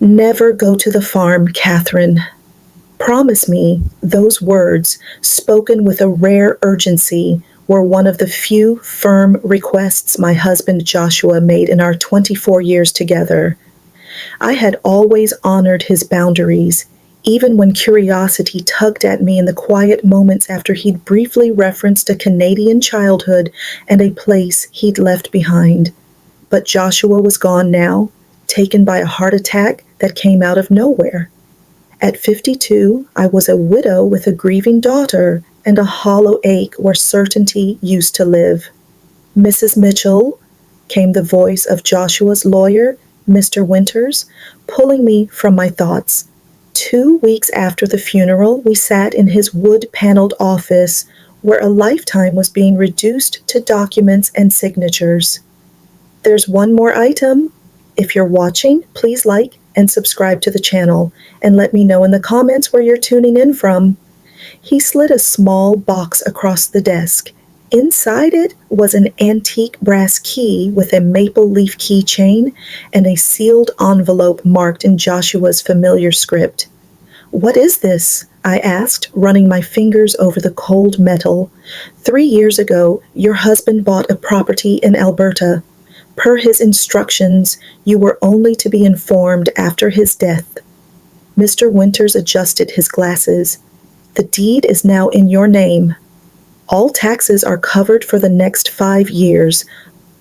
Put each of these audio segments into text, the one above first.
Never go to the farm, Catherine. Promise me those words, spoken with a rare urgency, were one of the few firm requests my husband Joshua made in our 24 years together. I had always honored his boundaries, even when curiosity tugged at me in the quiet moments after he'd briefly referenced a Canadian childhood and a place he'd left behind. But Joshua was gone now, taken by a heart attack that came out of nowhere. At 52, I was a widow with a grieving daughter and a hollow ache where certainty used to live. Mrs. Mitchell, came the voice of Joshua's lawyer, Mr. Winters, pulling me from my thoughts. 2 weeks after the funeral, we sat in his wood-paneled office where a lifetime was being reduced to documents and signatures. There's one more item. If you're watching, please like and subscribe to the channel, and let me know in the comments where you're tuning in from. He slid a small box across the desk. Inside it was an antique brass key with a maple leaf keychain and a sealed envelope marked in Joshua's familiar script. "What is this?" I asked, running my fingers over the cold metal. 3 years ago, your husband bought a property in Alberta. Per his instructions, you were only to be informed after his death. Mr. Winters adjusted his glasses. "The deed is now in your name. All taxes are covered for the next 5 years.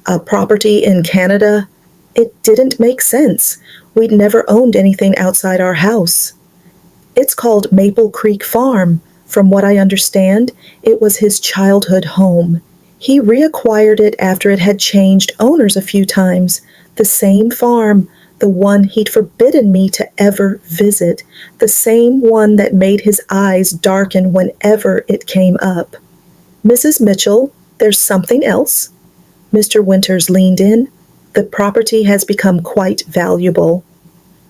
A property in Canada? It didn't make sense. We'd never owned anything outside our house." "It's called Maple Creek Farm. From what I understand, it was his childhood home. He reacquired it after it had changed owners a few times. The same farm, the one he'd forbidden me to ever visit, the same one that made his eyes darken whenever it came up." "Mrs. Mitchell, there's something else." Mr. Winters leaned in. "The property has become quite valuable."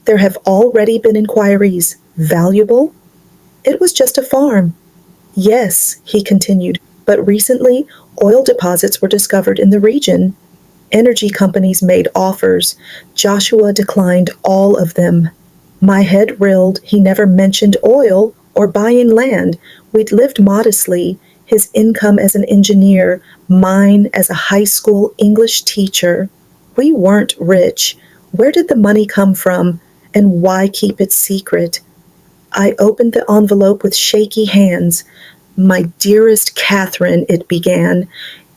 "There have already been inquiries. Valuable?" "It was just a farm." "Yes," he continued, "but recently oil deposits were discovered in the region. Energy companies made offers. Joshua declined all of them. My head reeled. He never mentioned oil or buying land. We'd lived modestly, his income as an engineer, mine as a high school English teacher. We weren't rich. Where did the money come from, and why keep it secret?" I opened the envelope with shaky hands. "My dearest Catherine," it began,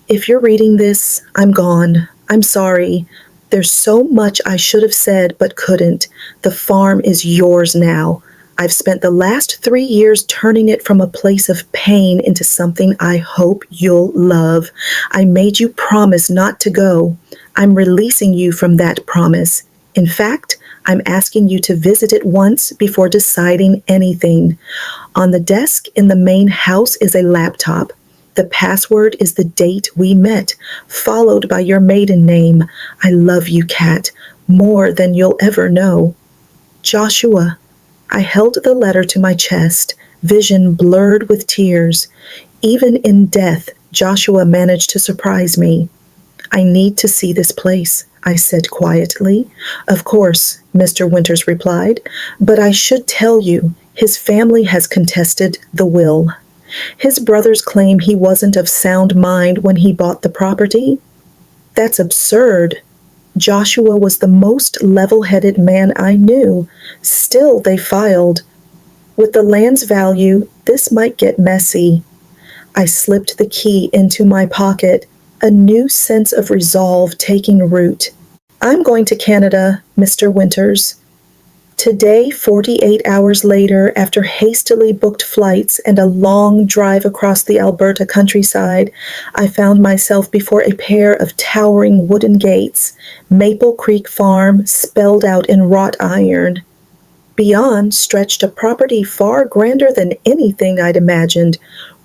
"if you're reading this, I'm gone. I'm sorry. There's so much I should have said but couldn't. The farm is yours now. I've spent the last 3 years turning it from a place of pain into something I hope you'll love. I made you promise not to go. I'm releasing you from that promise. In fact, I'm asking you to visit it once before deciding anything. On the desk in the main house is a laptop. The password is the date we met, followed by your maiden name. I love you, Kat, more than you'll ever know. Joshua." I held the letter to my chest, vision blurred with tears. Even in death, Joshua managed to surprise me. "I need to see this place," I said quietly. "Of course," Mr. Winters replied, "but I should tell you, his family has contested the will. His brothers claim he wasn't of sound mind when he bought the property. That's absurd. Joshua was the most level-headed man I knew. Still, they filed. With the land's value, this might get messy." I slipped the key into my pocket, a new sense of resolve taking root. "I'm going to Canada, Mr. Winters." Today, 48 hours later, after hastily booked flights and a long drive across the Alberta countryside, I found myself before a pair of towering wooden gates, Maple Creek Farm spelled out in wrought iron. Beyond stretched a property far grander than anything I'd imagined,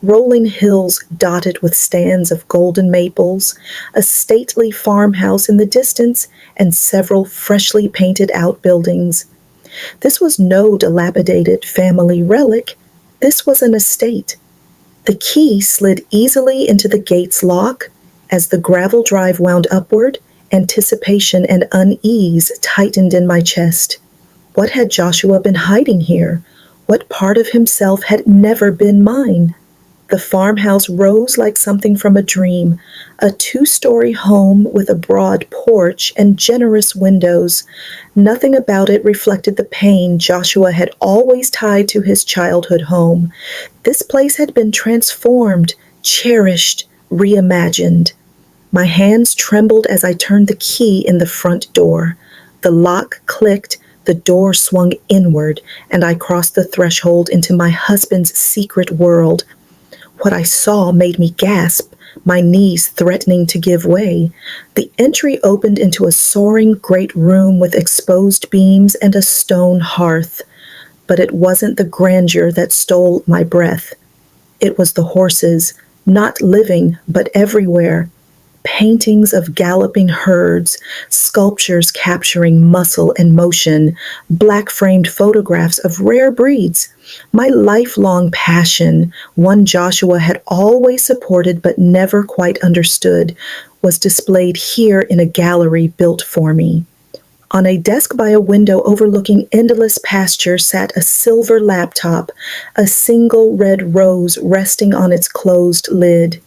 rolling hills dotted with stands of golden maples, a stately farmhouse in the distance, and several freshly painted outbuildings. This was no dilapidated family relic. This was an estate. The key slid easily into the gate's lock. As the gravel drive wound upward, anticipation and unease tightened in my chest. What had Joshua been hiding here? What part of himself had never been mine? The farmhouse rose like something from a dream, a two-story home with a broad porch and generous windows. Nothing about it reflected the pain Joshua had always tied to his childhood home. This place had been transformed, cherished, reimagined. My hands trembled as I turned the key in the front door. The lock clicked, the door swung inward, and I crossed the threshold into my husband's secret world. What I saw made me gasp, my knees threatening to give way. The entry opened into a soaring great room with exposed beams and a stone hearth. But it wasn't the grandeur that stole my breath. It was the horses, not living, but everywhere. Paintings of galloping herds, sculptures capturing muscle and motion, black-framed photographs of rare breeds. My lifelong passion, one Joshua had always supported but never quite understood, was displayed here in a gallery built for me. On a desk by a window overlooking endless pasture sat a silver laptop, a single red rose resting on its closed lid.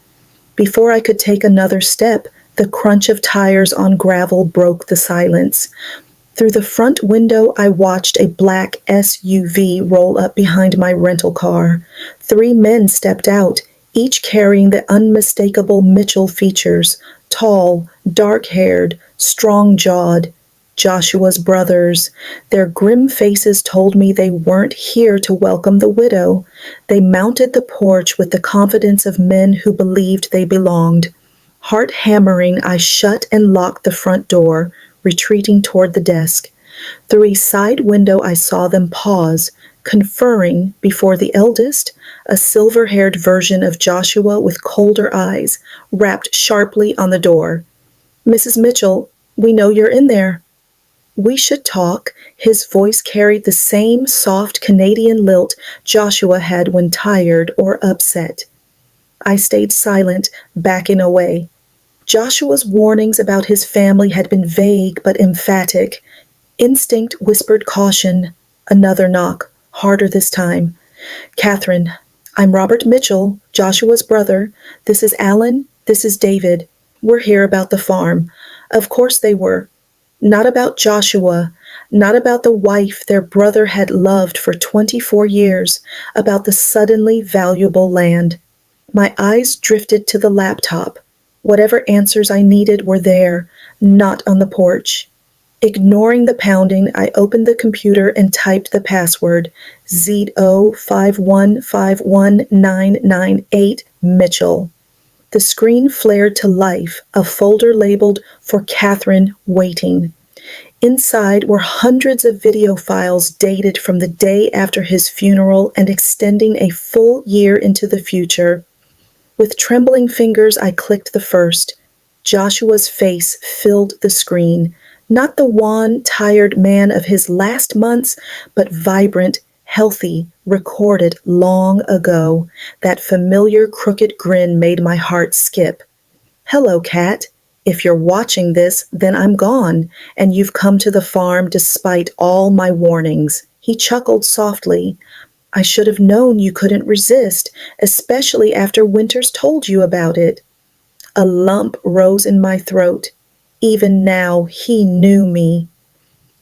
Before I could take another step, the crunch of tires on gravel broke the silence. Through the front window, I watched a black SUV roll up behind my rental car. 3 men stepped out, each carrying the unmistakable Mitchell features: tall, dark-haired, strong-jawed. Joshua's brothers. Their grim faces told me they weren't here to welcome the widow. They mounted the porch with the confidence of men who believed they belonged. Heart hammering, I shut and locked the front door, retreating toward the desk. Through a side window, I saw them pause, conferring before the eldest, a silver-haired version of Joshua with colder eyes, rapped sharply on the door. "Mrs. Mitchell, we know you're in there." "We should talk." His voice carried the same soft Canadian lilt Joshua had when tired or upset. I stayed silent, backing away. Joshua's warnings about his family had been vague but emphatic. Instinct whispered caution. Another knock, harder this time. "Catherine, I'm Robert Mitchell, Joshua's brother. This is Alan. This is David. We're here about the farm." Of course they were. Not about Joshua, not about the wife their brother had loved for 24 years, about the suddenly valuable land. My eyes drifted to the laptop. Whatever answers I needed were there, not on the porch. Ignoring the pounding, I opened the computer and typed the password, ZO5151998 Mitchell. The screen flared to life, a folder labeled "For Catherine Waiting." Inside were hundreds of video files dated from the day after his funeral and extending a full year into the future. With trembling fingers, I clicked the first. Joshua's face filled the screen. Not the wan, tired man of his last months, but vibrant, healthy, recorded long ago. That familiar crooked grin made my heart skip. "Hello, Cat. If you're watching this, then I'm gone, and you've come to the farm despite all my warnings." He chuckled softly. "I should have known you couldn't resist, especially after Winters told you about it." A lump rose in my throat. Even now, he knew me.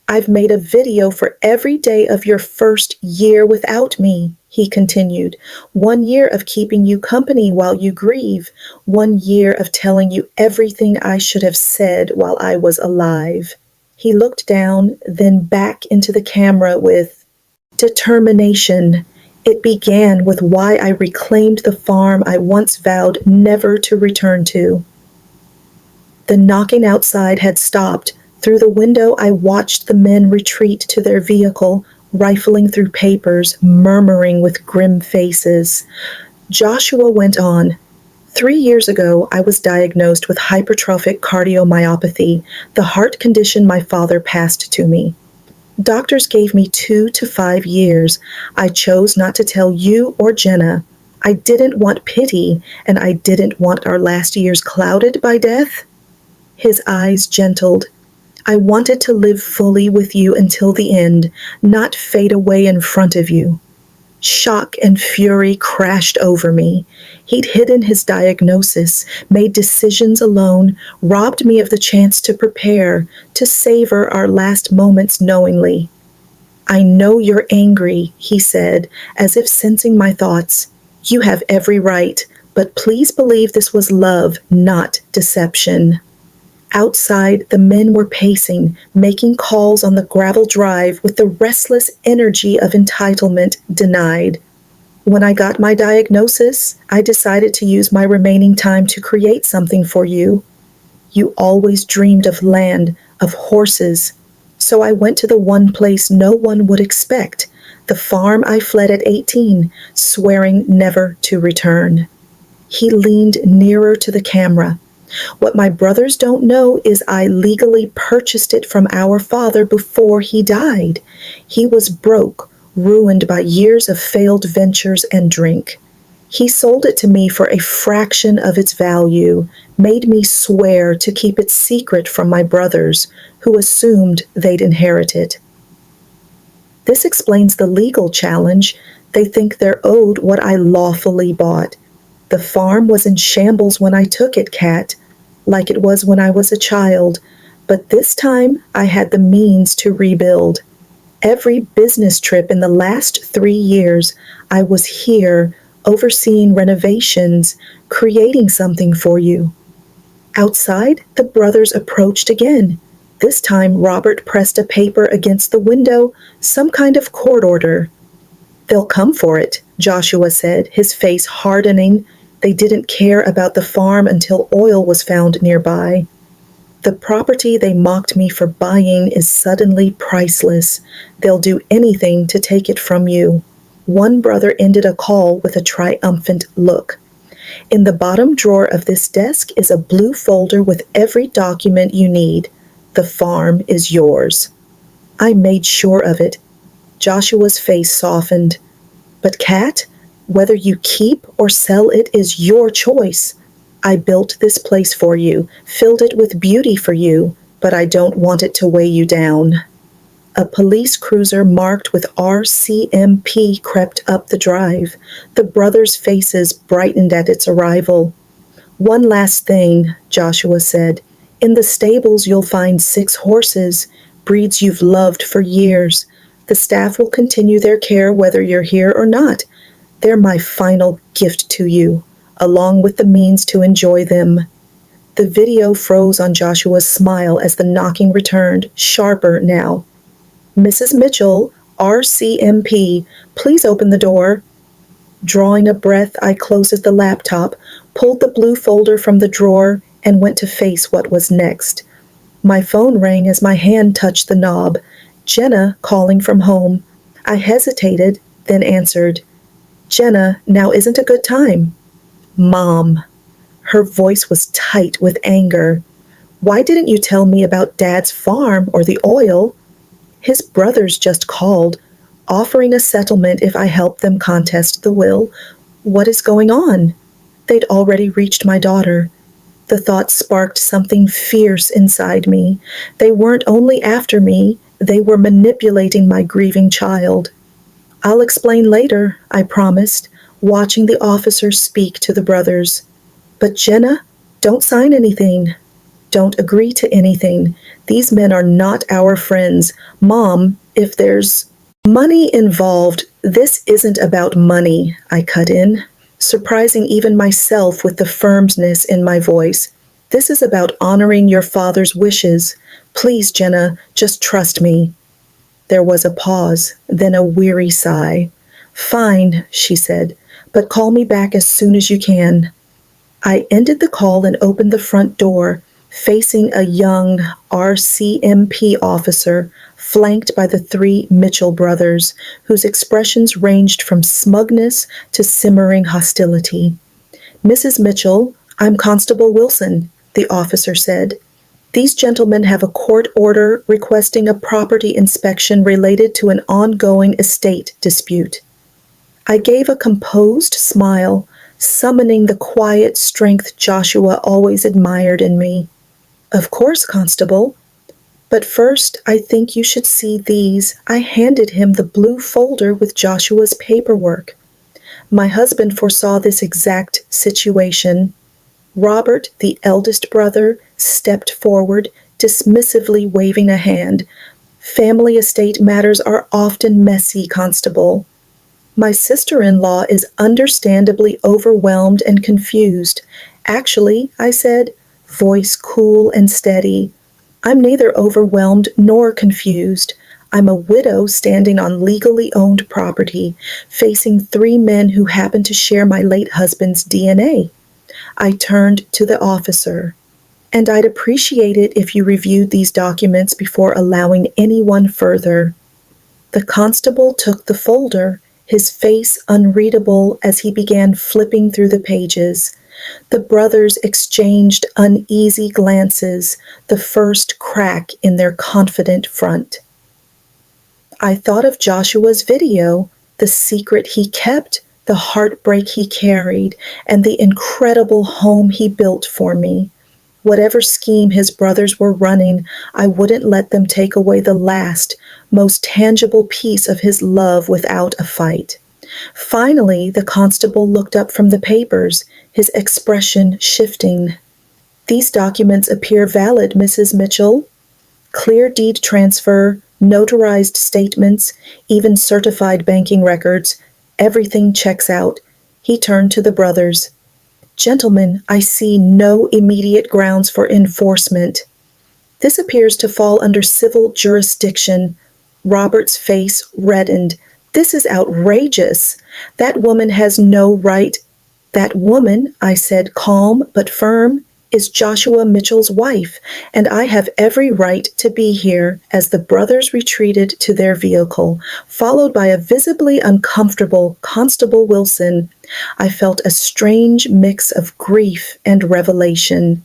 "I've made a video for every day of your first year without me," he continued. "1 year of keeping you company while you grieve. 1 year of telling you everything I should have said while I was alive." He looked down, then back into the camera with determination. It began with why I reclaimed the farm I once vowed never to return to. The knocking outside had stopped. Through the window, I watched the men retreat to their vehicle, rifling through papers, murmuring with grim faces. Joshua went on. 3 years ago, I was diagnosed with hypertrophic cardiomyopathy, the heart condition my father passed to me. Doctors gave me 2 to 5 years. I chose not to tell you or Jenna. I didn't want pity, and I didn't want our last years clouded by death. His eyes gentled. I wanted to live fully with you until the end, not fade away in front of you. Shock and fury crashed over me. He'd hidden his diagnosis, made decisions alone, robbed me of the chance to prepare, to savor our last moments knowingly. I know you're angry, he said, as if sensing my thoughts. You have every right, but please believe this was love, not deception. Outside, the men were pacing, making calls on the gravel drive with the restless energy of entitlement denied. When I got my diagnosis, I decided to use my remaining time to create something for you. You always dreamed of land, of horses. So I went to the one place no one would expect, the farm I fled at 18, swearing never to return. He leaned nearer to the camera. What my brothers don't know is I legally purchased it from our father before he died. He was broke, ruined by years of failed ventures and drink. He sold it to me for a fraction of its value, made me swear to keep it secret from my brothers, who assumed they'd inherit it. This explains the legal challenge. They think they're owed what I lawfully bought. The farm was in shambles when I took it, Kat, like it was when I was a child, but this time I had the means to rebuild. Every business trip in the last 3 years, I was here, overseeing renovations, creating something for you. Outside, the brothers approached again. This time, Robert pressed a paper against the window, some kind of court order. They'll come for it, Joshua said, his face hardening. They didn't care about the farm until oil was found nearby. The property they mocked me for buying is suddenly priceless. They'll do anything to take it from you. One brother ended a call with a triumphant look. In the bottom drawer of this desk is a blue folder with every document you need. The farm is yours. I made sure of it. Joshua's face softened. But Kat, whether you keep or sell it is your choice. I built this place for you, filled it with beauty for you, but I don't want it to weigh you down. A police cruiser marked with RCMP crept up the drive. The brothers' faces brightened at its arrival. One last thing, Joshua said. In the stables you'll find 6 horses, breeds you've loved for years. The staff will continue their care whether you're here or not. They're my final gift to you, along with the means to enjoy them. The video froze on Joshua's smile as the knocking returned, sharper now. Mrs. Mitchell, RCMP, please open the door. Drawing a breath, I closed the laptop, pulled the blue folder from the drawer, and went to face what was next. My phone rang as my hand touched the knob. Jenna calling from home. I hesitated, then answered. Jenna, now isn't a good time. Mom. Her voice was tight with anger. Why didn't you tell me about Dad's farm or the oil? His brothers just called, offering a settlement if I helped them contest the will. What is going on? They'd already reached my daughter. The thought sparked something fierce inside me. They weren't only after me, they were manipulating my grieving child. I'll explain later, I promised, watching the officer speak to the brothers. But Jenna, don't sign anything. Don't agree to anything. These men are not our friends. Mom, if there's money involved, this isn't about money, I cut in, surprising even myself with the firmness in my voice. This is about honoring your father's wishes. Please, Jenna, just trust me. There was a pause, then a weary sigh. Fine, she said, but call me back as soon as you can. I ended the call and opened the front door, facing a young RCMP officer, flanked by the 3 Mitchell brothers, whose expressions ranged from smugness to simmering hostility. Mrs. Mitchell, I'm Constable Wilson, the officer said. These gentlemen have a court order requesting a property inspection related to an ongoing estate dispute. I gave a composed smile, summoning the quiet strength Joshua always admired in me. Of course, Constable. But first, I think you should see these. I handed him the blue folder with Joshua's paperwork. My husband foresaw this exact situation. Robert, the eldest brother, stepped forward, dismissively waving a hand. Family estate matters are often messy, Constable. My sister-in-law is understandably overwhelmed and confused. Actually, I said, voice cool and steady, I'm neither overwhelmed nor confused. I'm a widow standing on legally owned property, facing 3 men who happen to share my late husband's DNA. I turned to the officer. And I'd appreciate it if you reviewed these documents before allowing anyone further. The constable took the folder, his face unreadable as he began flipping through the pages. The brothers exchanged uneasy glances, the first crack in their confident front. I thought of Joshua's video, the secret he kept, the heartbreak he carried, and the incredible home he built for me. Whatever scheme his brothers were running, I wouldn't let them take away the last, most tangible piece of his love without a fight. Finally, the constable looked up from the papers, his expression shifting. These documents appear valid, Mrs. Mitchell. Clear deed transfer, notarized statements, even certified banking records. Everything checks out. He turned to the brothers. Gentlemen, I see no immediate grounds for enforcement. This appears to fall under civil jurisdiction. Robert's face reddened. This is outrageous. That woman has no right. That woman, I said, calm but firm, is Joshua Mitchell's wife, and I have every right to be here. As the brothers retreated to their vehicle, followed by a visibly uncomfortable Constable Wilson, I felt a strange mix of grief and revelation.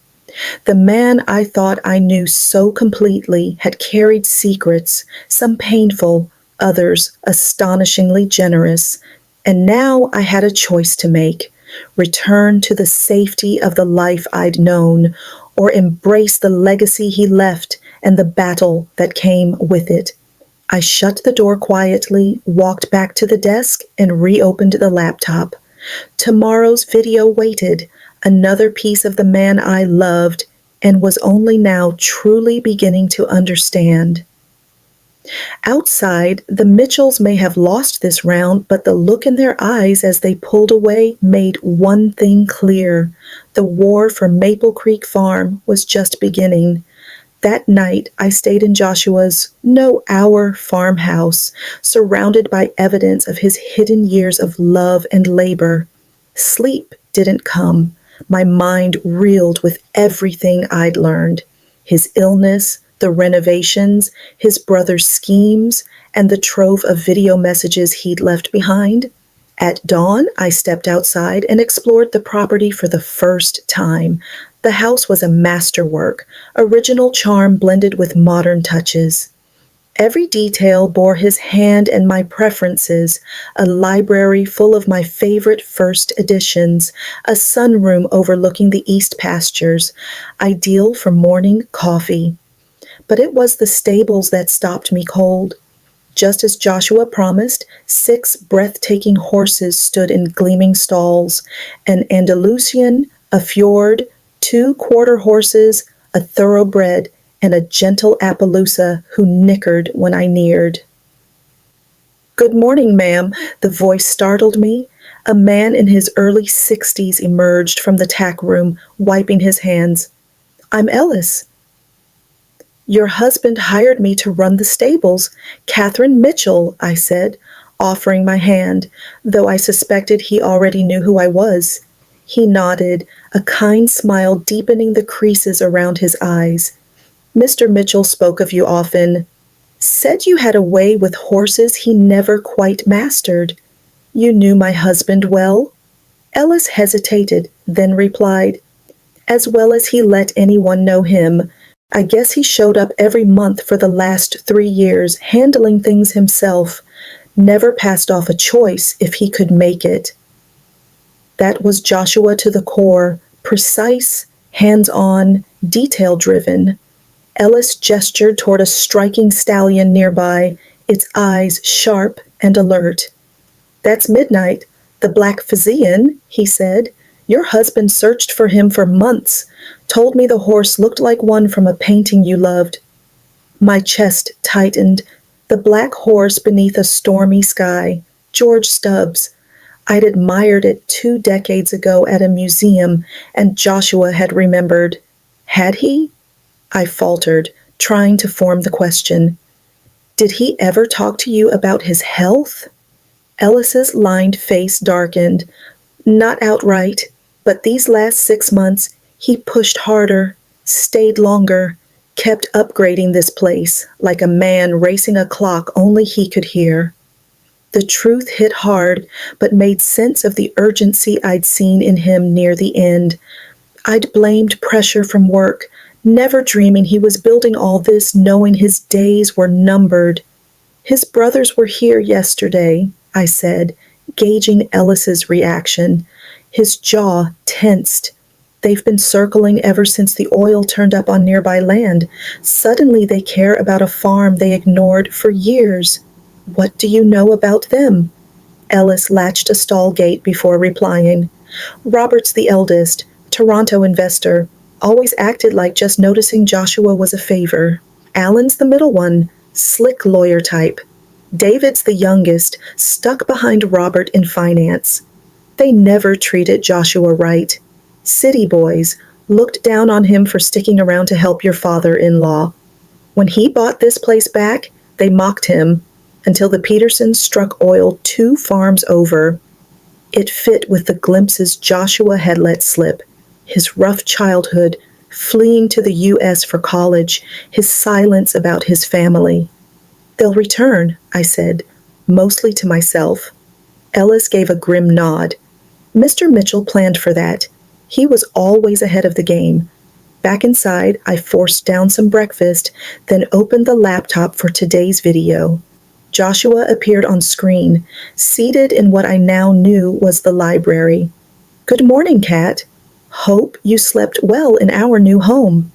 The man I thought I knew so completely had carried secrets, some painful, others astonishingly generous, and now I had a choice to make. Return to the safety of the life I'd known, or embrace the legacy he left and the battle that came with it. I shut the door quietly, walked back to the desk, and reopened the laptop. Tomorrow's video waited, another piece of the man I loved and was only now truly beginning to understand. Outside, the Mitchells may have lost this round, but the look in their eyes as they pulled away made one thing clear. The war for Maple Creek Farm was just beginning. That night, I stayed in Joshua's, no, our farmhouse, surrounded by evidence of his hidden years of love and labor. Sleep didn't come. My mind reeled with everything I'd learned. His illness, the renovations, his brother's schemes, and the trove of video messages he'd left behind. At dawn, I stepped outside and explored the property for the first time. The house was a masterwork, original charm blended with modern touches. Every detail bore his hand and my preferences, a library full of my favorite first editions, a sunroom overlooking the east pastures, ideal for morning coffee. But it was the stables that stopped me cold. Just as Joshua promised, 6 breathtaking horses stood in gleaming stalls, an Andalusian, a fjord, 2 quarter horses, a thoroughbred, and a gentle Appaloosa who nickered when I neared. "Good morning, ma'am," the voice startled me. A man in his early 60s emerged from the tack room, wiping his hands. "I'm Ellis." "Your husband hired me to run the stables. Catherine Mitchell," I said, offering my hand, though I suspected he already knew who I was. He nodded, a kind smile deepening the creases around his eyes. "Mr. Mitchell spoke of you often. Said you had a way with horses he never quite mastered. You knew my husband well?" Ellis hesitated, then replied, "As well as he let anyone know him. I guess he showed up every month for the last 3 years, handling things himself. Never passed off a choice if he could make it." That was Joshua to the core, precise, hands-on, detail-driven. Ellis gestured toward a striking stallion nearby, its eyes sharp and alert. "That's Midnight, the Black Physian," he said. "Your husband searched for him for months. Told me the horse looked like one from a painting you loved." My chest tightened. The black horse beneath a stormy sky. George Stubbs. I'd admired it 2 decades ago at a museum, and Joshua had remembered. Had he? I faltered, trying to form the question. "Did he ever talk to you about his health?" Ellis's lined face darkened. "Not outright, but these last 6 months he pushed harder, stayed longer, kept upgrading this place like a man racing a clock only he could hear." The truth hit hard, but made sense of the urgency I'd seen in him near the end. I'd blamed pressure from work, never dreaming he was building all this knowing his days were numbered. "His brothers were here yesterday," I said, gauging Ellis's reaction. His jaw tensed. "They've been circling ever since the oil turned up on nearby land. Suddenly they care about a farm they ignored for years. What do you know about them?" Ellis latched a stall gate before replying. "Robert's the eldest, Toronto investor. Always acted like just noticing Joshua was a favor. Alan's the middle one, slick lawyer type. David's the youngest, stuck behind Robert in finance. They never treated Joshua right. City boys looked down on him for sticking around to help your father-in-law. When he bought this place back, they mocked him until the Petersons struck oil 2 farms over. It fit with the glimpses Joshua had let slip. His rough childhood, fleeing to the U.S. for college, his silence about his family. "They'll return," I said, mostly to myself. Ellis gave a grim nod. Mr. Mitchell planned for that. He was always ahead of the game. Back inside, I forced down some breakfast, then opened the laptop for today's video. Joshua appeared on screen, seated in what I now knew was the library. "Good morning, Kat. Hope you slept well in our new home."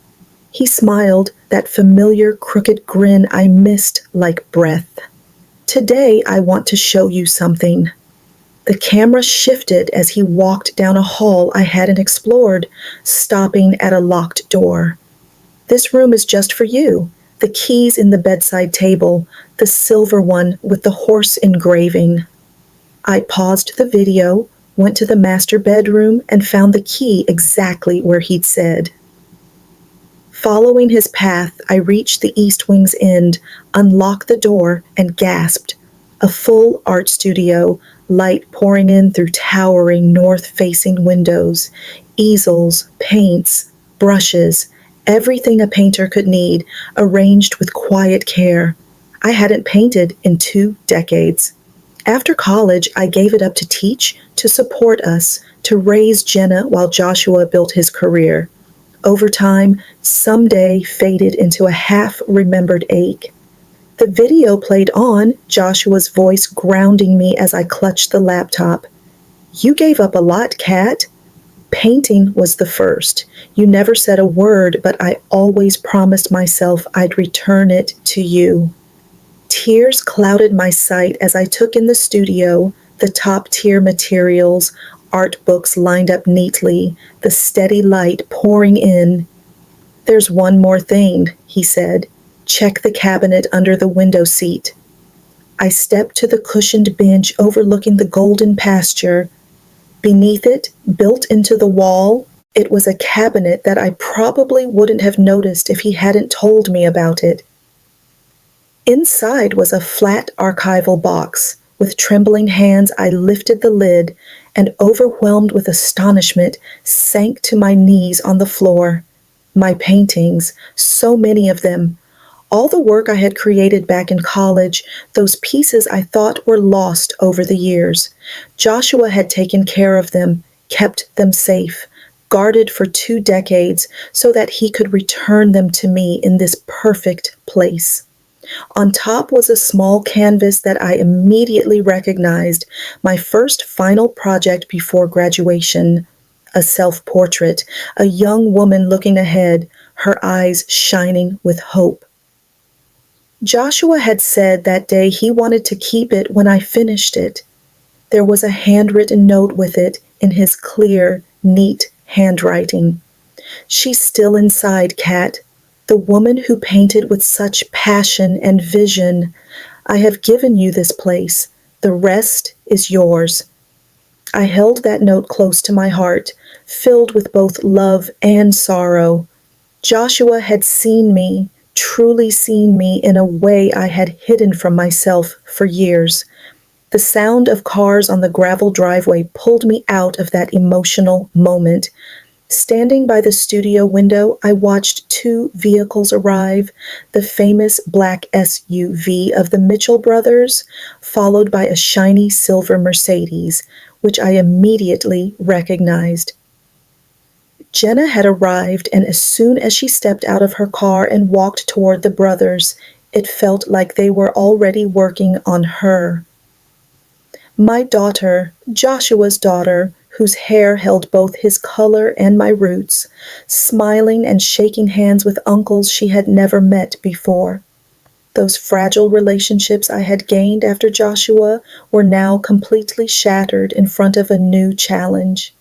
He smiled, that familiar crooked grin I missed like breath. "Today I want to show you something." The camera shifted as he walked down a hall I hadn't explored, stopping at a locked door. "This room is just for you. The keys in the bedside table, the silver one with the horse engraving." I paused the video, went to the master bedroom, and found the key exactly where he'd said. Following his path, I reached the east wing's end, unlocked the door, and gasped. A full art studio, light pouring in through towering north-facing windows, easels, paints, brushes, everything a painter could need, arranged with quiet care. I hadn't painted in 2 decades. After college, I gave it up to teach, to support us, to raise Jenna while Joshua built his career. Over time, someday faded into a half-remembered ache. The video played on, Joshua's voice grounding me as I clutched the laptop. "You gave up a lot, Kat." "Painting was the first. You never said a word, but I always promised myself I'd return it to you." Tears clouded my sight as I took in the studio, the top-tier materials, art books lined up neatly, the steady light pouring in. "There's one more thing," he said. "Check the cabinet under the window seat." I stepped to the cushioned bench overlooking the golden pasture. Beneath it, built into the wall, it was a cabinet that I probably wouldn't have noticed if he hadn't told me about it. Inside was a flat archival box. With trembling hands, I lifted the lid and, overwhelmed with astonishment, sank to my knees on the floor. My paintings, so many of them, all the work I had created back in college, those pieces I thought were lost over the years. Joshua had taken care of them, kept them safe, guarded for 2 decades so that he could return them to me in this perfect place. On top was a small canvas that I immediately recognized, my first final project before graduation. A self-portrait, a young woman looking ahead, her eyes shining with hope. Joshua had said that day he wanted to keep it when I finished it. There was a handwritten note with it in his clear, neat handwriting. She's still inside, Kat. The woman who painted with such passion and vision. I have given you this place. The rest is yours. I held that note close to my heart, filled with both love and sorrow. Joshua had seen me, truly seen me in a way I had hidden from myself for years. The sound of cars on the gravel driveway pulled me out of that emotional moment. Standing by the studio window, I watched two vehicles arrive, the famous black SUV of the Mitchell brothers, followed by a shiny silver Mercedes, which I immediately recognized. Jenna had arrived, and as soon as she stepped out of her car and walked toward the brothers, it felt like they were already working on her. My daughter, Joshua's daughter, whose hair held both his color and my roots, smiling and shaking hands with uncles she had never met before. Those fragile relationships I had gained after Joshua were now completely shattered in front of a new challenge.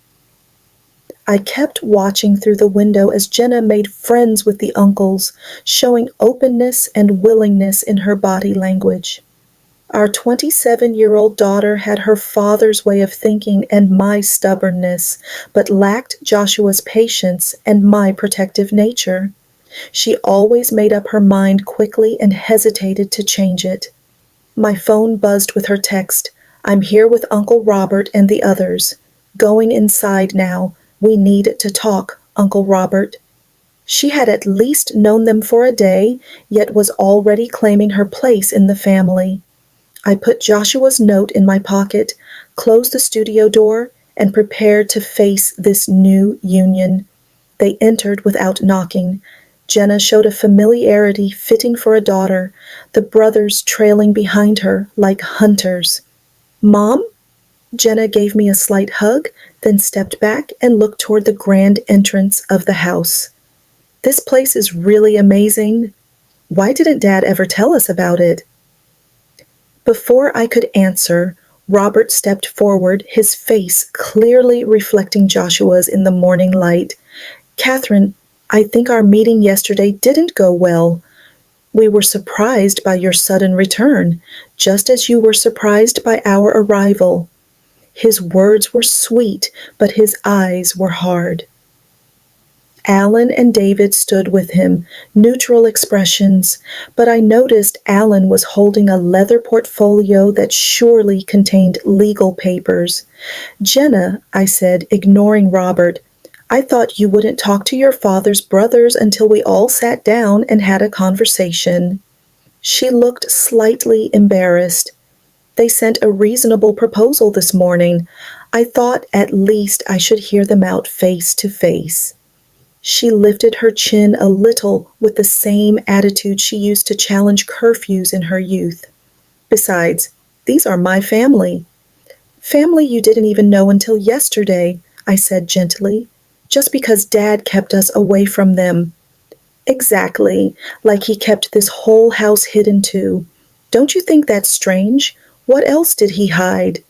I kept watching through the window as Jenna made friends with the uncles, showing openness and willingness in her body language. Our 27-year-old daughter had her father's way of thinking and my stubbornness, but lacked Joshua's patience and my protective nature. She always made up her mind quickly and hesitated to change it. My phone buzzed with her text, "I'm here with Uncle Robert and the others. Going inside now. We need to talk, Uncle Robert." She had at least known them for a day, yet was already claiming her place in the family. I put Joshua's note in my pocket, closed the studio door, and prepared to face this new union. They entered without knocking. Jenna showed a familiarity fitting for a daughter, the brothers trailing behind her like hunters. "Mom?" Jenna gave me a slight hug, then stepped back and looked toward the grand entrance of the house. "This place is really amazing. Why didn't Dad ever tell us about it?" Before I could answer, Robert stepped forward, his face clearly reflecting Joshua's in the morning light. "Catherine, I think our meeting yesterday didn't go well. We were surprised by your sudden return, just as you were surprised by our arrival." His words were sweet, but his eyes were hard. Alan and David stood with him, neutral expressions, but I noticed Alan was holding a leather portfolio that surely contained legal papers. "Jenna," I said, ignoring Robert, "I thought you wouldn't talk to your father's brothers until we all sat down and had a conversation." She looked slightly embarrassed. "They sent a reasonable proposal this morning. I thought at least I should hear them out face to face." She lifted her chin a little with the same attitude she used to challenge curfews in her youth. "Besides, these are my family." "Family you didn't even know until yesterday," I said gently, "just because Dad kept us away from them." "Exactly, like he kept this whole house hidden too. Don't you think that's strange? What else did he hide?"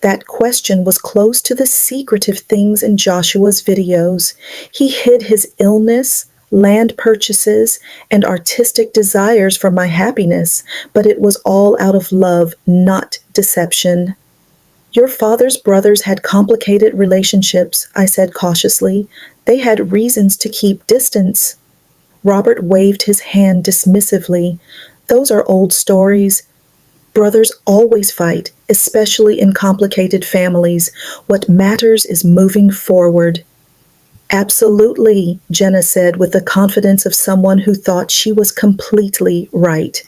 That question was close to the secretive things in Joshua's videos. He hid his illness, land purchases, and artistic desires for my happiness, but it was all out of love, not deception. "Your father's brothers had complicated relationships," I said cautiously. "They had reasons to keep distance." Robert waved his hand dismissively. "Those are old stories. Brothers always fight, especially in complicated families. What matters is moving forward." "Absolutely," Jenna said with the confidence of someone who thought she was completely right.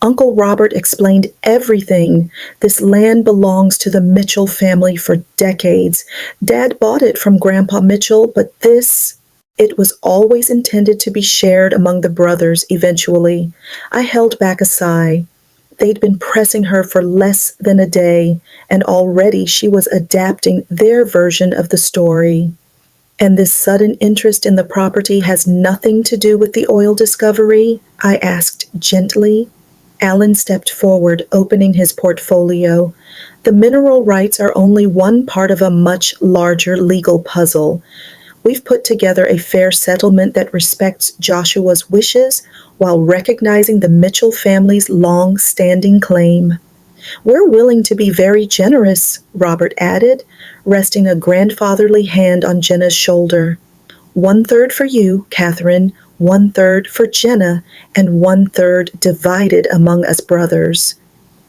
"Uncle Robert explained everything. This land belongs to the Mitchell family for decades. Dad bought it from Grandpa Mitchell, but it was always intended to be shared among the brothers eventually." I held back a sigh. They'd been pressing her for less than a day, and already she was adapting their version of the story. And this sudden interest in the property has nothing to do with the oil discovery? I asked gently. Alan stepped forward, opening his portfolio. The mineral rights are only one part of a much larger legal puzzle. We've put together a fair settlement that respects Joshua's wishes while recognizing the Mitchell family's long-standing claim. We're willing to be very generous, Robert added, resting a grandfatherly hand on Jenna's shoulder. 1/3 for you, Catherine, 1/3 for Jenna, and 1/3 divided among us brothers.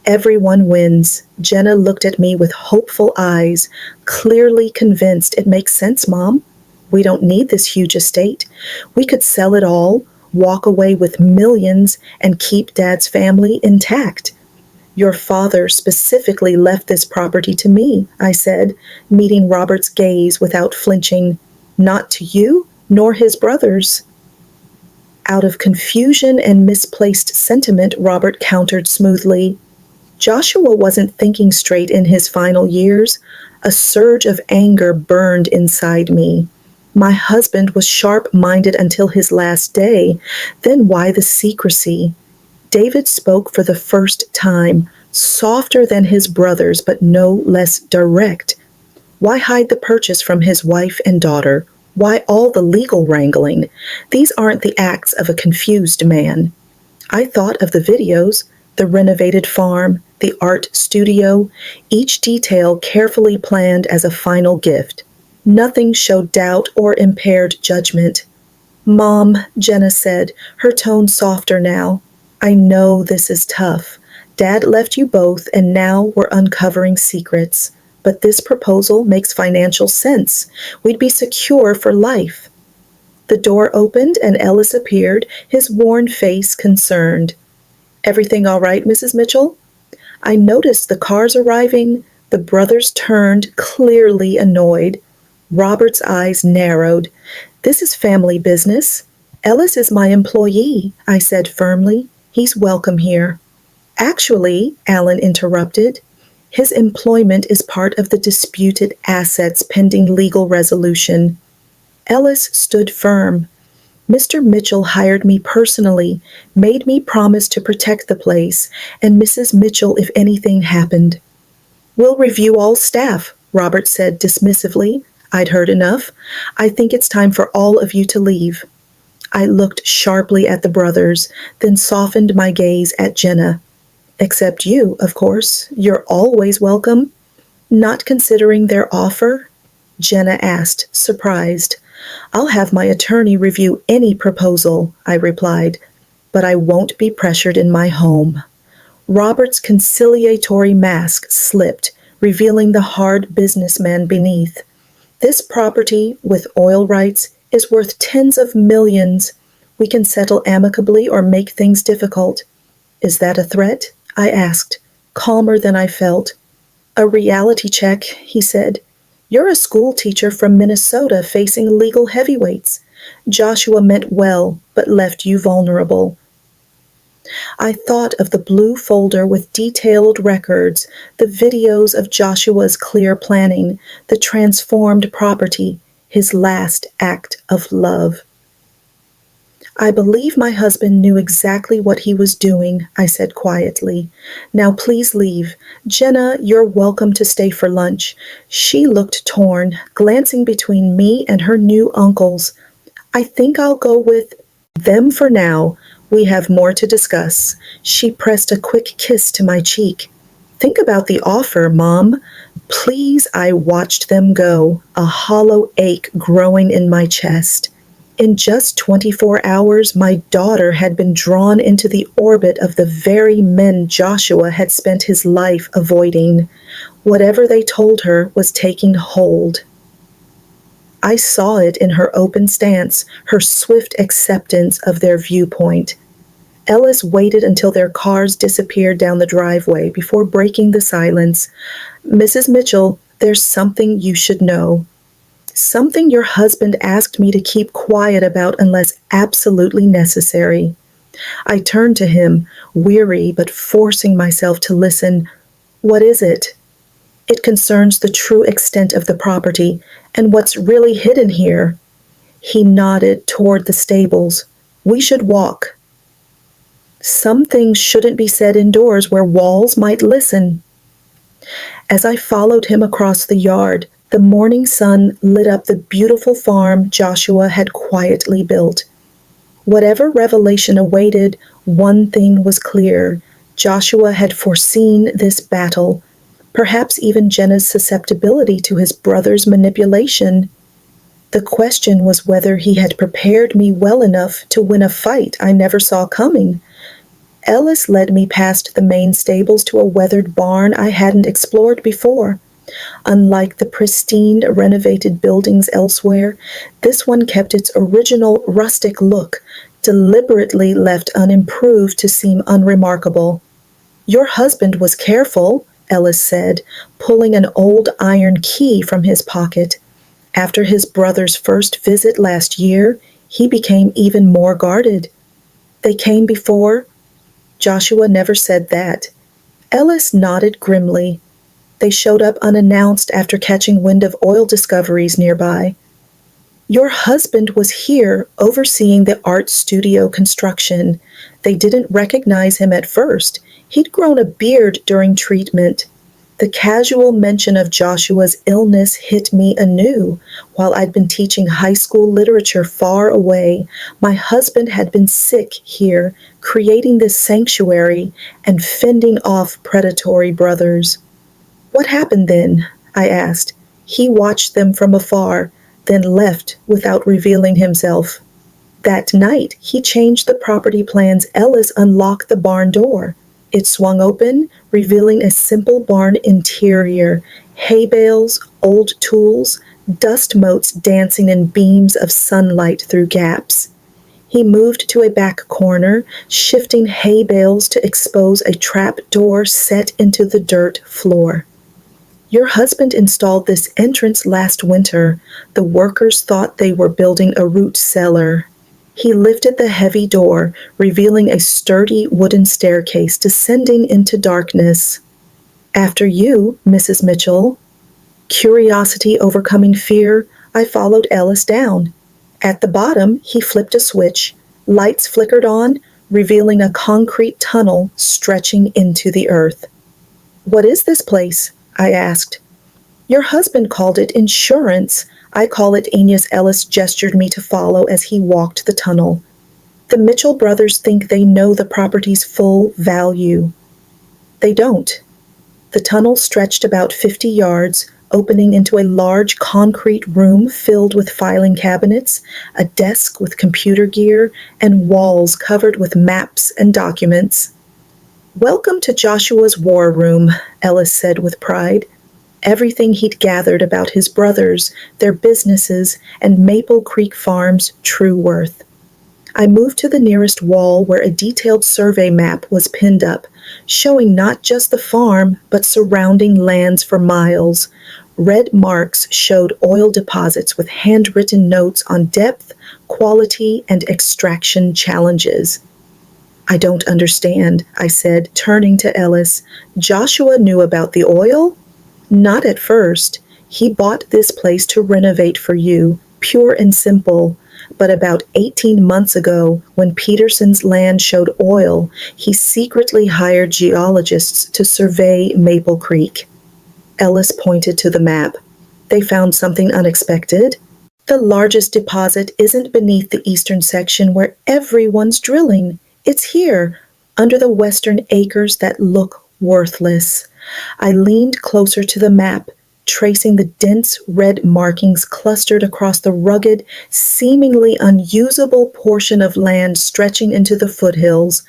Everyone wins. Jenna looked at me with hopeful eyes, clearly convinced it makes sense, Mom. We don't need this huge estate. We could sell it all, walk away with millions, and keep Dad's family intact. Your father specifically left this property to me, I said, meeting Robert's gaze without flinching. Not to you, nor his brothers. Out of confusion and misplaced sentiment, Robert countered smoothly. Joshua wasn't thinking straight in his final years. A surge of anger burned inside me. My husband was sharp-minded until his last day. Then why the secrecy? David spoke for the first time, softer than his brothers, but no less direct. Why hide the purchase from his wife and daughter? Why all the legal wrangling? These aren't the acts of a confused man. I thought of the videos, the renovated farm, the art studio, each detail carefully planned as a final gift. Nothing showed doubt or impaired judgment. Mom, Jenna said, her tone softer now. I know this is tough. Dad left you both, and now we're uncovering secrets. But this proposal makes financial sense. We'd be secure for life. The door opened and Ellis appeared, his worn face concerned. Everything all right, Mrs. Mitchell? I noticed the cars arriving. The brothers turned, clearly annoyed. Robert's eyes narrowed. This is family business. Ellis is my employee, I said firmly. He's welcome here. Actually, Alan interrupted, his employment is part of the disputed assets pending legal resolution. Ellis stood firm. Mr. Mitchell hired me personally, made me promise to protect the place, and Mrs. Mitchell if anything happened. We'll review all staff, Robert said dismissively. I'd heard enough. I think it's time for all of you to leave. I looked sharply at the brothers, then softened my gaze at Jenna. Except you, of course. You're always welcome. Not considering their offer? Jenna asked, surprised. I'll have my attorney review any proposal, I replied, but I won't be pressured in my home. Robert's conciliatory mask slipped, revealing the hard businessman beneath. This property, with oil rights, is worth tens of millions. We can settle amicably or make things difficult. Is that a threat? I asked, calmer than I felt. A reality check, he said. You're a school teacher from Minnesota facing legal heavyweights. Joshua meant well, but left you vulnerable. I thought of the blue folder with detailed records, the videos of Joshua's clear planning, the transformed property, his last act of love. I believe my husband knew exactly what he was doing, I said quietly. Now please leave. Jenna, you're welcome to stay for lunch. She looked torn, glancing between me and her new uncles. I think I'll go with them for now. We have more to discuss. She pressed a quick kiss to my cheek. Think about the offer, Mom. Please, I watched them go, a hollow ache growing in my chest. In just 24 hours, my daughter had been drawn into the orbit of the very men Joshua had spent his life avoiding. Whatever they told her was taking hold. I saw it in her open stance, her swift acceptance of their viewpoint. Ellis waited until their cars disappeared down the driveway before breaking the silence. Mrs. Mitchell, there's something you should know. Something your husband asked me to keep quiet about unless absolutely necessary. I turned to him, weary but forcing myself to listen. What is it? It concerns the true extent of the property and what's really hidden here. He nodded toward the stables. We should walk. Some things shouldn't be said indoors where walls might listen. As I followed him across the yard, the morning sun lit up the beautiful farm Joshua had quietly built. Whatever revelation awaited, one thing was clear. Joshua had foreseen this battle, perhaps even Jenna's susceptibility to his brother's manipulation. The question was whether he had prepared me well enough to win a fight I never saw coming. Ellis led me past the main stables to a weathered barn I hadn't explored before. Unlike the pristine, renovated buildings elsewhere, this one kept its original rustic look, deliberately left unimproved to seem unremarkable. Your husband was careful, Ellis said, pulling an old iron key from his pocket. After his brother's first visit last year, he became even more guarded. They came before? Joshua never said that. Ellis nodded grimly. They showed up unannounced after catching wind of oil discoveries nearby. Your husband was here overseeing the art studio construction. They didn't recognize him at first. He'd grown a beard during treatment. The casual mention of Joshua's illness hit me anew. While I'd been teaching high school literature far away, my husband had been sick here, creating this sanctuary and fending off predatory brothers. What happened then? I asked. He watched them from afar, then left without revealing himself. That night, he changed the property plans. Ellis unlocked the barn door. It swung open, revealing a simple barn interior, hay bales, old tools, dust motes dancing in beams of sunlight through gaps. He moved to a back corner, shifting hay bales to expose a trap door set into the dirt floor. Your husband installed this entrance last winter. The workers thought they were building a root cellar. He lifted the heavy door, revealing a sturdy wooden staircase descending into darkness. After you, Mrs. Mitchell. Curiosity overcoming fear, I followed Ellis down. At the bottom, he flipped a switch. Lights flickered on, revealing a concrete tunnel stretching into the earth. What is this place? I asked. Your husband called it insurance. I call it Aeneas. Ellis gestured me to follow as he walked the tunnel. The Mitchell brothers think they know the property's full value. They don't. The tunnel stretched about 50 yards, opening into a large concrete room filled with filing cabinets, a desk with computer gear, and walls covered with maps and documents. Welcome to Joshua's war room, Ellis said with pride. Everything he'd gathered about his brothers, their businesses, and Maple Creek Farm's true worth. I moved to the nearest wall where a detailed survey map was pinned up, showing not just the farm, but surrounding lands for miles. Red marks showed oil deposits with handwritten notes on depth, quality, and extraction challenges. I don't understand, I said, turning to Ellis. Joshua knew about the oil? Not at first. He bought this place to renovate for you, pure and simple. But about 18 months ago, when Peterson's land showed oil, he secretly hired geologists to survey Maple Creek. Ellis pointed to the map. They found something unexpected. The largest deposit isn't beneath the eastern section where everyone's drilling. It's here, under the western acres that look worthless. I leaned closer to the map, tracing the dense red markings clustered across the rugged, seemingly unusable portion of land stretching into the foothills,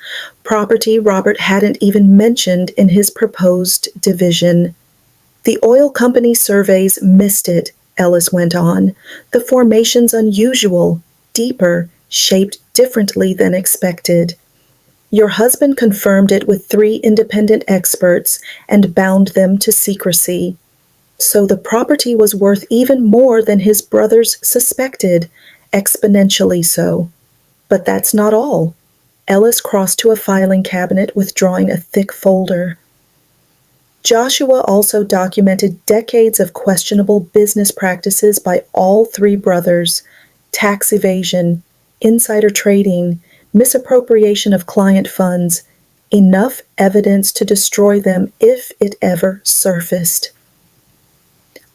property Robert hadn't even mentioned in his proposed division. The oil company surveys missed it, Ellis went on. The formation's unusual, deeper, shaped differently than expected. Your husband confirmed it with 3 independent experts and bound them to secrecy. So the property was worth even more than his brothers suspected, exponentially so. But that's not all. Ellis crossed to a filing cabinet, withdrawing a thick folder. Joshua also documented decades of questionable business practices by all three brothers: tax evasion, insider trading, misappropriation of client funds, enough evidence to destroy them if it ever surfaced.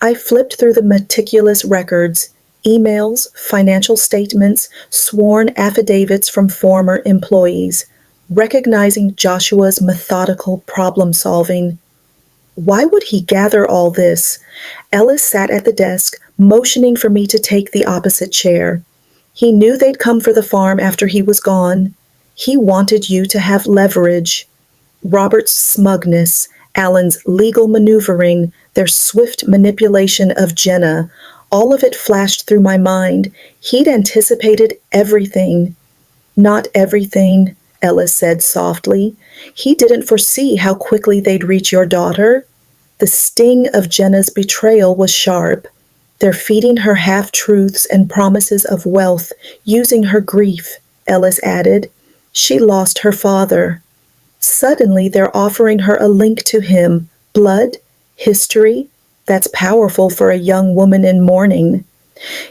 I flipped through the meticulous records, emails, financial statements, sworn affidavits from former employees, recognizing Joshua's methodical problem solving. Why would he gather all this? Ellis sat at the desk, motioning for me to take the opposite chair. He knew they'd come for the farm after he was gone. He wanted you to have leverage. Robert's smugness, Alan's legal maneuvering, their swift manipulation of Jenna, all of it flashed through my mind. He'd anticipated everything. Not everything, Ellis said softly. He didn't foresee how quickly they'd reach your daughter. The sting of Jenna's betrayal was sharp. They're feeding her half-truths and promises of wealth, using her grief, Ellis added. She lost her father. Suddenly they're offering her a link to him, blood, history. That's powerful for a young woman in mourning.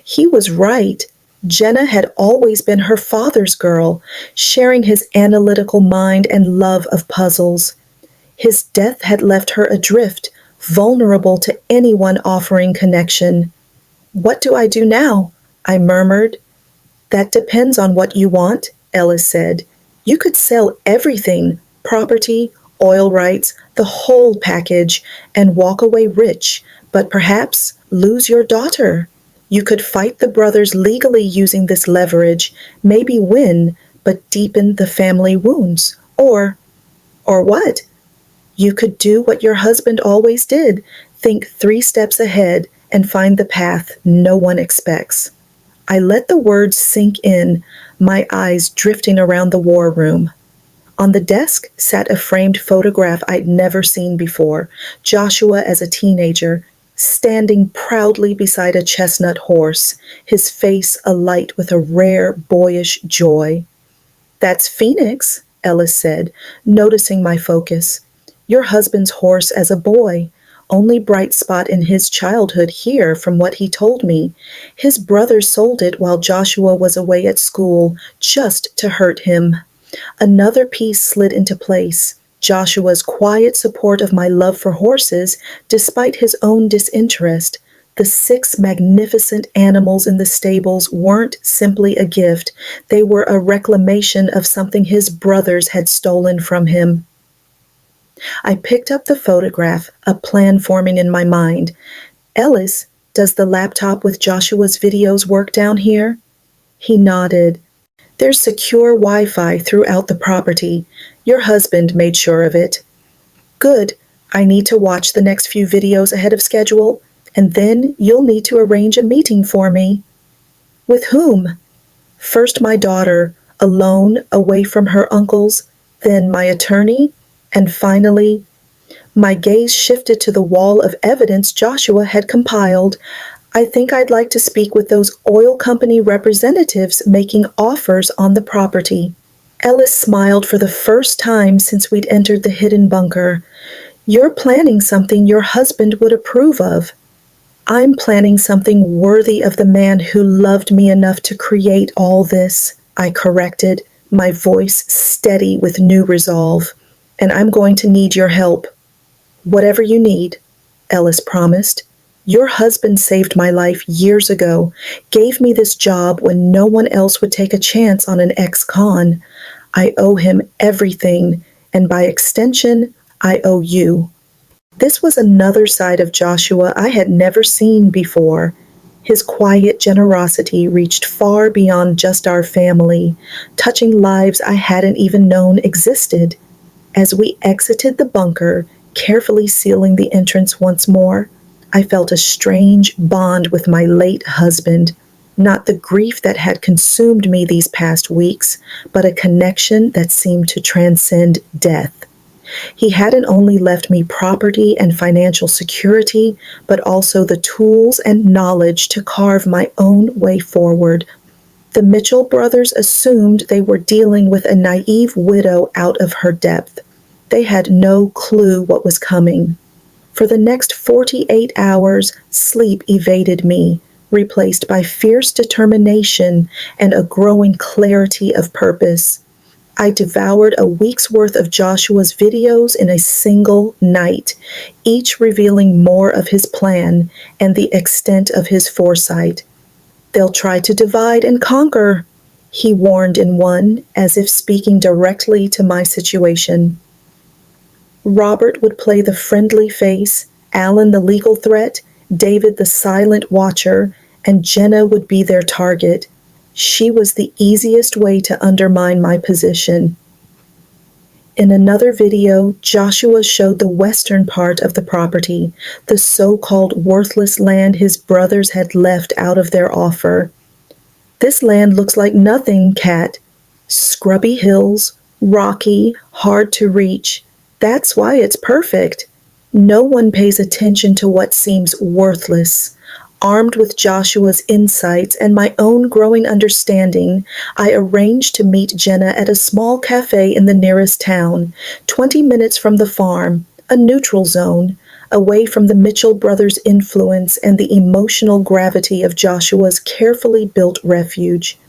He was right. Jenna had always been her father's girl, sharing his analytical mind and love of puzzles. His death had left her adrift, vulnerable to anyone offering connection. What do I do now? I murmured. That depends on what you want, Ellis said. You could sell everything, property, oil rights, the whole package, and walk away rich, but perhaps lose your daughter. You could fight the brothers legally using this leverage, maybe win, but deepen the family wounds. Or what? You could do what your husband always did, think 3 steps ahead and find the path no one expects. I let the words sink in, my eyes drifting around the war room. On the desk sat a framed photograph I'd never seen before, Joshua as a teenager, standing proudly beside a chestnut horse, his face alight with a rare boyish joy. That's Phoenix, Ellis said, noticing my focus. Your husband's horse as a boy. Only bright spot in his childhood here from what he told me. His brother sold it while Joshua was away at school, just to hurt him. Another piece slid into place. Joshua's quiet support of my love for horses, despite his own disinterest. The 6 magnificent animals in the stables weren't simply a gift. They were a reclamation of something his brothers had stolen from him. I picked up the photograph, a plan forming in my mind. Ellis, does the laptop with Joshua's videos work down here? He nodded. There's secure Wi-Fi throughout the property. Your husband made sure of it. Good. I need to watch the next few videos ahead of schedule, and then you'll need to arrange a meeting for me. With whom? First my daughter, alone, away from her uncles, then my attorney, and finally, my gaze shifted to the wall of evidence Joshua had compiled. I think I'd like to speak with those oil company representatives making offers on the property. Ellis smiled for the first time since we'd entered the hidden bunker. You're planning something your husband would approve of. I'm planning something worthy of the man who loved me enough to create all this, I corrected, my voice steady with new resolve. And I'm going to need your help. Whatever you need, Ellis promised. Your husband saved my life years ago, gave me this job when no one else would take a chance on an ex-con. I owe him everything, and by extension, I owe you. This was another side of Joshua I had never seen before. His quiet generosity reached far beyond just our family, touching lives I hadn't even known existed. As we exited the bunker, carefully sealing the entrance once more, I felt a strange bond with my late husband, not the grief that had consumed me these past weeks, but a connection that seemed to transcend death. He hadn't only left me property and financial security, but also the tools and knowledge to carve my own way forward. The Mitchell brothers assumed they were dealing with a naive widow out of her depth. They had no clue what was coming. For the next 48 hours, sleep evaded me, replaced by fierce determination and a growing clarity of purpose. I devoured a week's worth of Joshua's videos in a single night, each revealing more of his plan and the extent of his foresight. "They'll try to divide and conquer," he warned in one, as if speaking directly to my situation. Robert would play the friendly face, Alan the legal threat, David the silent watcher, and Jenna would be their target. She was the easiest way to undermine my position. In another video, Joshua showed the western part of the property, the so-called worthless land his brothers had left out of their offer. "This land looks like nothing, Kat. Scrubby hills, rocky, hard to reach. That's why it's perfect." No one pays attention to what seems worthless. Armed with Joshua's insights and my own growing understanding, I arranged to meet Jenna at a small cafe in the nearest town, 20 minutes from the farm, a neutral zone, away from the Mitchell brothers' influence and the emotional gravity of Joshua's carefully built refuge.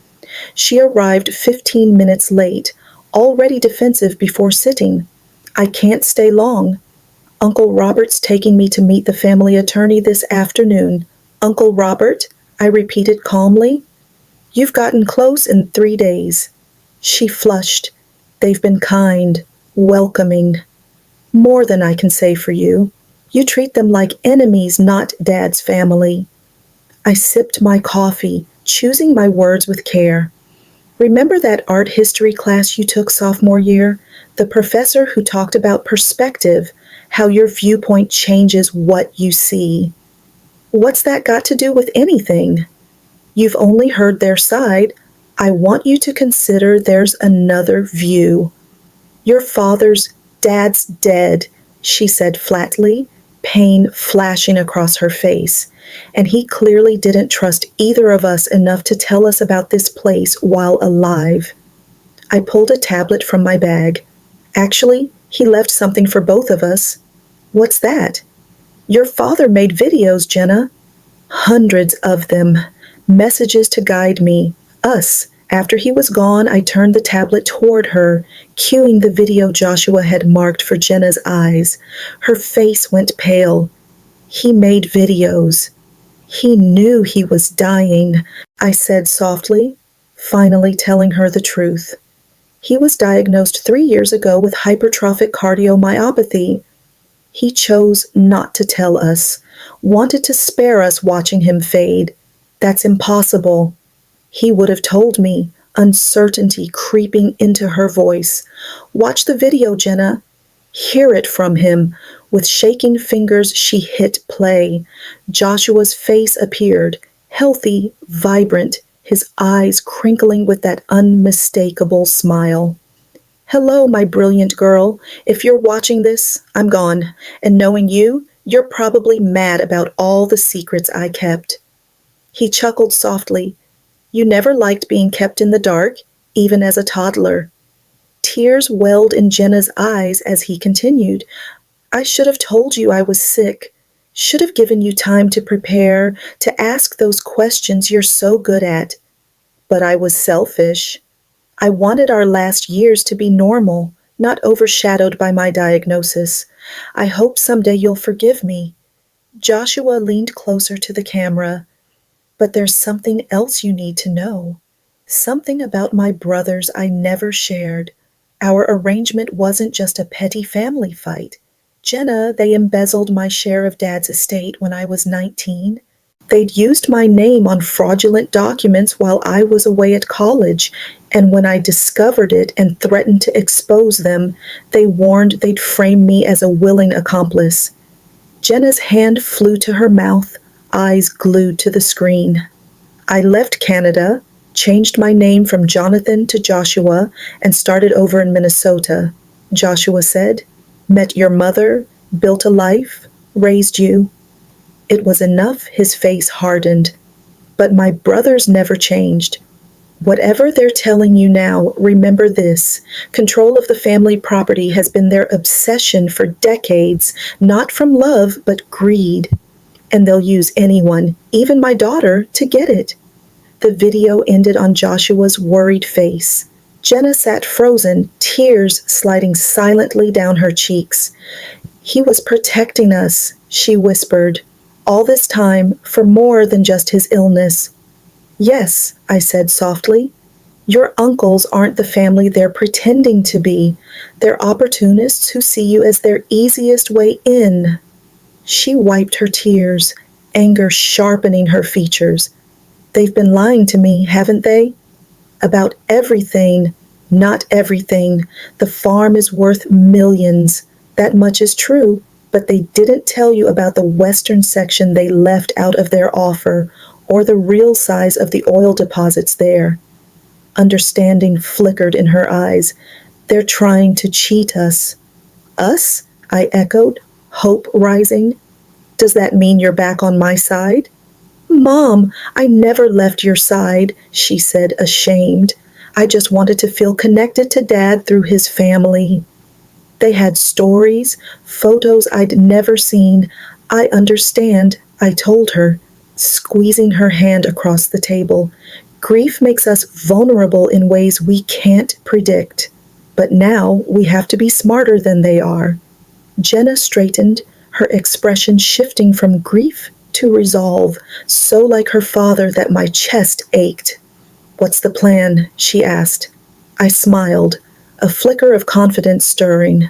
She arrived 15 minutes late, already defensive before sitting. "I can't stay long. Uncle Robert's taking me to meet the family attorney this afternoon." "Uncle Robert," I repeated calmly. "You've gotten close in 3 days." She flushed. "They've been kind, welcoming. More than I can say for you. You treat them like enemies, not Dad's family." I sipped my coffee, choosing my words with care. "Remember that art history class you took sophomore year? The professor who talked about perspective, how your viewpoint changes what you see. What's that got to do with anything? You've only heard their side. I want you to consider there's another view. Your Dad's dead," she said flatly, pain flashing across her face, and he clearly didn't trust either of us enough to tell us about this place while alive. I pulled a tablet from my bag. "Actually, he left something for both of us." "What's that?" "Your father made videos, Jenna. Hundreds of them. Messages to guide me. Us." After he was gone, I turned the tablet toward her, cueing the video Joshua had marked for Jenna's eyes. Her face went pale. "He made videos. He knew he was dying," I said softly, finally telling her the truth. "He was diagnosed 3 years ago with hypertrophic cardiomyopathy. He chose not to tell us, wanted to spare us watching him fade. That's impossible." He would have told me, uncertainty creeping into her voice. "Watch the video, Jenna. Hear it from him." With shaking fingers, she hit play. Joshua's face appeared, healthy, vibrant, his eyes crinkling with that unmistakable smile. "Hello, my brilliant girl. If you're watching this, I'm gone. And knowing you, you're probably mad about all the secrets I kept." He chuckled softly. "You never liked being kept in the dark, even as a toddler." Tears welled in Jenna's eyes as he continued. "I should have told you I was sick. Should have given you time to prepare, to ask those questions you're so good at. But I was selfish. I wanted our last years to be normal, not overshadowed by my diagnosis. I hope someday you'll forgive me." Joshua leaned closer to the camera. "But there's something else you need to know. Something about my brothers I never shared. Our arrangement wasn't just a petty family fight. Jenna, they embezzled my share of Dad's estate when I was 19. They'd used my name on fraudulent documents while I was away at college, and when I discovered it and threatened to expose them, they warned they'd frame me as a willing accomplice." Jenna's hand flew to her mouth, eyes glued to the screen. "I left Canada, changed my name from Jonathan to Joshua, and started over in Minnesota," Joshua said. "Met your mother, built a life, raised you." It was enough his face hardened. "But my brothers never changed. Whatever they're telling you now, remember this. Control of the family property has been their obsession for decades, not from love, but greed. And they'll use anyone, even my daughter, to get it. The video ended on Joshua's worried face. Jenna sat frozen, tears sliding silently down her cheeks. He was protecting us, she whispered. All this time, for more than just his illness. Yes, I said softly. Your uncles aren't the family they're pretending to be. They're opportunists who see you as their easiest way in. She wiped her tears, anger sharpening her features. They've been lying to me, haven't they? About everything. Not everything. The farm is worth millions. That much is true, but they didn't tell you about the western section they left out of their offer, or the real size of the oil deposits there. Understanding flickered in her eyes. They're trying to cheat us. Us? I echoed, hope rising. Does that mean you're back on my side? Mom, I never left your side, she said, ashamed. I just wanted to feel connected to Dad through his family. They had stories, photos I'd never seen. I understand, I told her, squeezing her hand across the table. Grief makes us vulnerable in ways we can't predict. But now we have to be smarter than they are. Jenna straightened, her expression shifting from grief to resolve, so like her father that my chest ached. What's the plan? She asked. I smiled, a flicker of confidence stirring.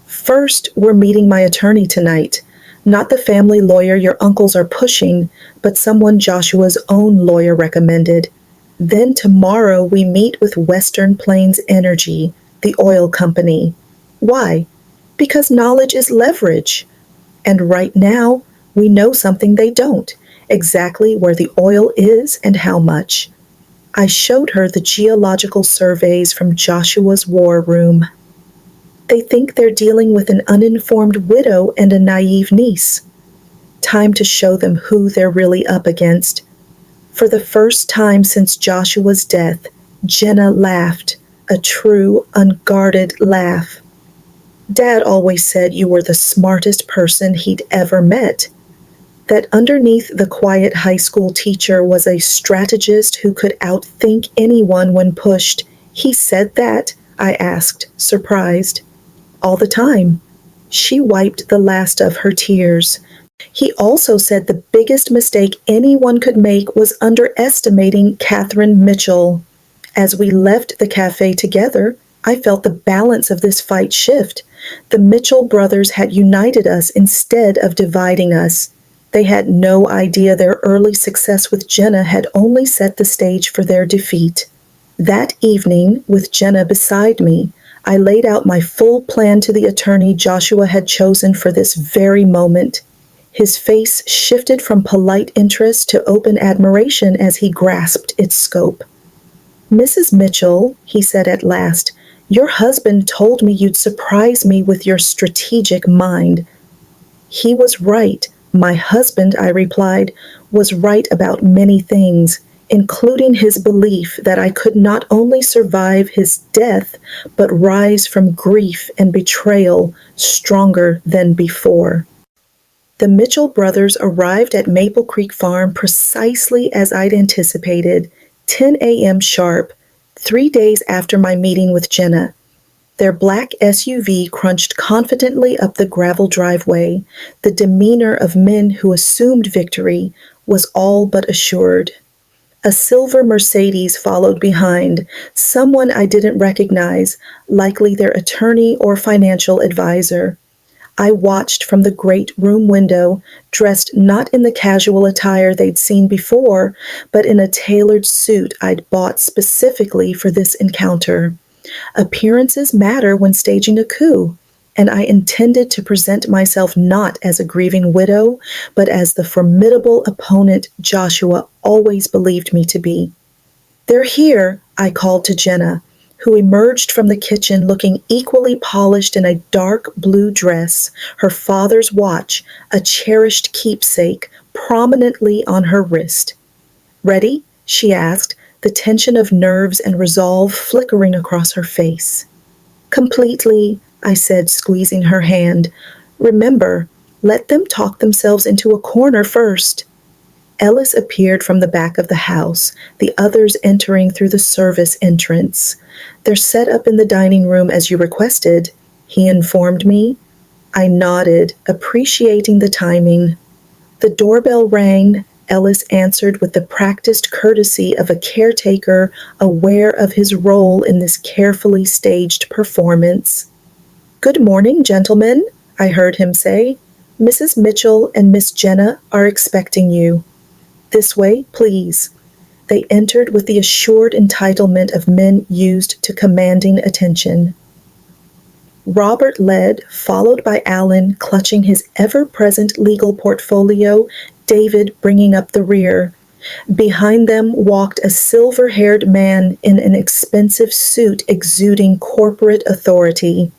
First, we're meeting my attorney tonight. Not the family lawyer your uncles are pushing, but someone Joshua's own lawyer recommended. Then tomorrow we meet with Western Plains Energy, the oil company. Why? Because knowledge is leverage. And right now, we know something they don't, exactly where the oil is and how much. I showed her the geological surveys from Joshua's war room. They think they're dealing with an uninformed widow and a naive niece. Time to show them who they're really up against. For the first time since Joshua's death, Jenna laughed, a true, unguarded laugh. Dad always said you were the smartest person he'd ever met. That underneath the quiet high school teacher was a strategist who could outthink anyone when pushed. He said that? I asked, surprised. All the time. She wiped the last of her tears. He also said the biggest mistake anyone could make was underestimating Catherine Mitchell. As we left the cafe together, I felt the balance of this fight shift. The Mitchell brothers had united us instead of dividing us. They had no idea their early success with Jenna had only set the stage for their defeat. That evening, with Jenna beside me, I laid out my full plan to the attorney Joshua had chosen for this very moment. His face shifted from polite interest to open admiration as he grasped its scope. Mrs. Mitchell, he said at last, your husband told me you'd surprise me with your strategic mind. He was right. My husband, I replied, was right about many things, including his belief that I could not only survive his death, but rise from grief and betrayal stronger than before. The Mitchell brothers arrived at Maple Creek Farm precisely as I'd anticipated, 10 a.m. sharp, 3 days after my meeting with Jenna. Their black SUV crunched confidently up the gravel driveway. The demeanor of men who assumed victory was all but assured. A silver Mercedes followed behind, someone I didn't recognize, likely their attorney or financial advisor. I watched from the great room window, dressed not in the casual attire they'd seen before, but in a tailored suit I'd bought specifically for this encounter. Appearances matter when staging a coup, and I intended to present myself not as a grieving widow, but as the formidable opponent Joshua always believed me to be. They're here, I called to Jenna, who emerged from the kitchen looking equally polished in a dark blue dress, her father's watch, a cherished keepsake, prominently on her wrist. Ready? She asked, the tension of nerves and resolve flickering across her face. "Completely," I said, squeezing her hand. "Remember, let them talk themselves into a corner first." Ellis appeared from the back of the house, the others entering through the service entrance. "They're set up in the dining room as you requested," he informed me. I nodded, appreciating the timing. The doorbell rang. Ellis answered with the practiced courtesy of a caretaker aware of his role in this carefully staged performance. "Good morning, gentlemen," I heard him say. "Mrs. Mitchell and Miss Jenna are expecting you. This way, please." They entered with the assured entitlement of men used to commanding attention. Robert led, followed by Alan clutching his ever-present legal portfolio, David bringing up the rear. Behind them walked a silver-haired man in an expensive suit exuding corporate authority.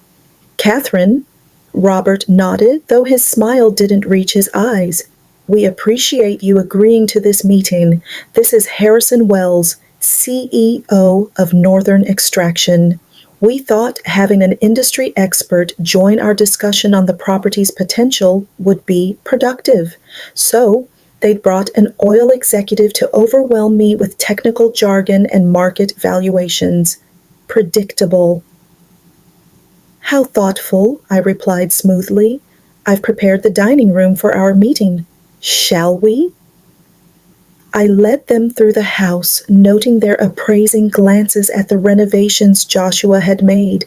"Catherine," Robert nodded, though his smile didn't reach his eyes. "We appreciate you agreeing to this meeting. This is Harrison Wells, CEO of Northern Extraction. We thought having an industry expert join our discussion on the property's potential would be productive. So, they'd brought an oil executive to overwhelm me with technical jargon and market valuations. Predictable." "How thoughtful," I replied smoothly. "I've prepared the dining room for our meeting. Shall we?" I led them through the house, noting their appraising glances at the renovations Joshua had made.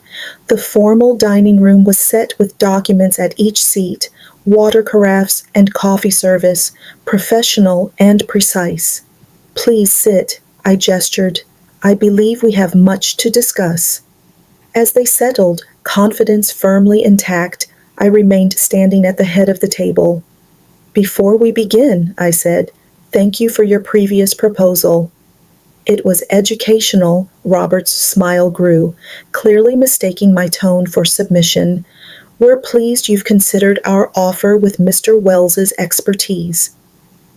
The formal dining room was set with documents at each seat, water carafes and coffee service, professional and precise. "Please sit," I gestured. "I believe we have much to discuss." As they settled, confidence firmly intact, I remained standing at the head of the table. "Before we begin," I said, "thank you for your previous proposal." It was educational. Robert's smile grew, clearly mistaking my tone for submission. "We're pleased you've considered our offer with Mr. Wells's expertise.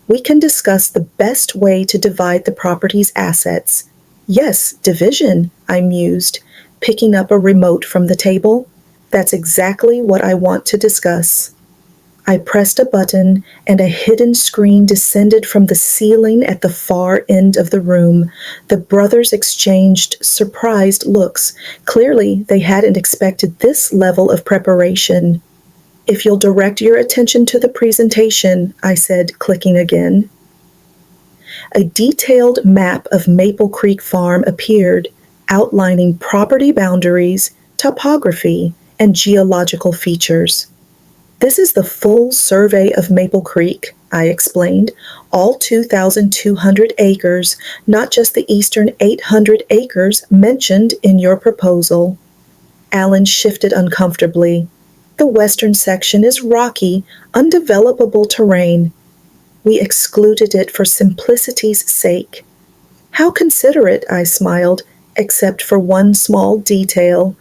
We can discuss the best way to divide the property's assets." "Yes, division," I mused, picking up a remote from the table. "That's exactly what I want to discuss." I pressed a button, and a hidden screen descended from the ceiling at the far end of the room. The brothers exchanged surprised looks. Clearly, they hadn't expected this level of preparation. "If you'll direct your attention to the presentation," I said, clicking again. A detailed map of Maple Creek Farm appeared, outlining property boundaries, topography, and geological features. "This is the full survey of Maple Creek," I explained, "all 2,200 acres, not just the eastern 800 acres mentioned in your proposal." Alan shifted uncomfortably. "The western section is rocky, undevelopable terrain. We excluded it for simplicity's sake." "How considerate," I smiled, "except for one small detail."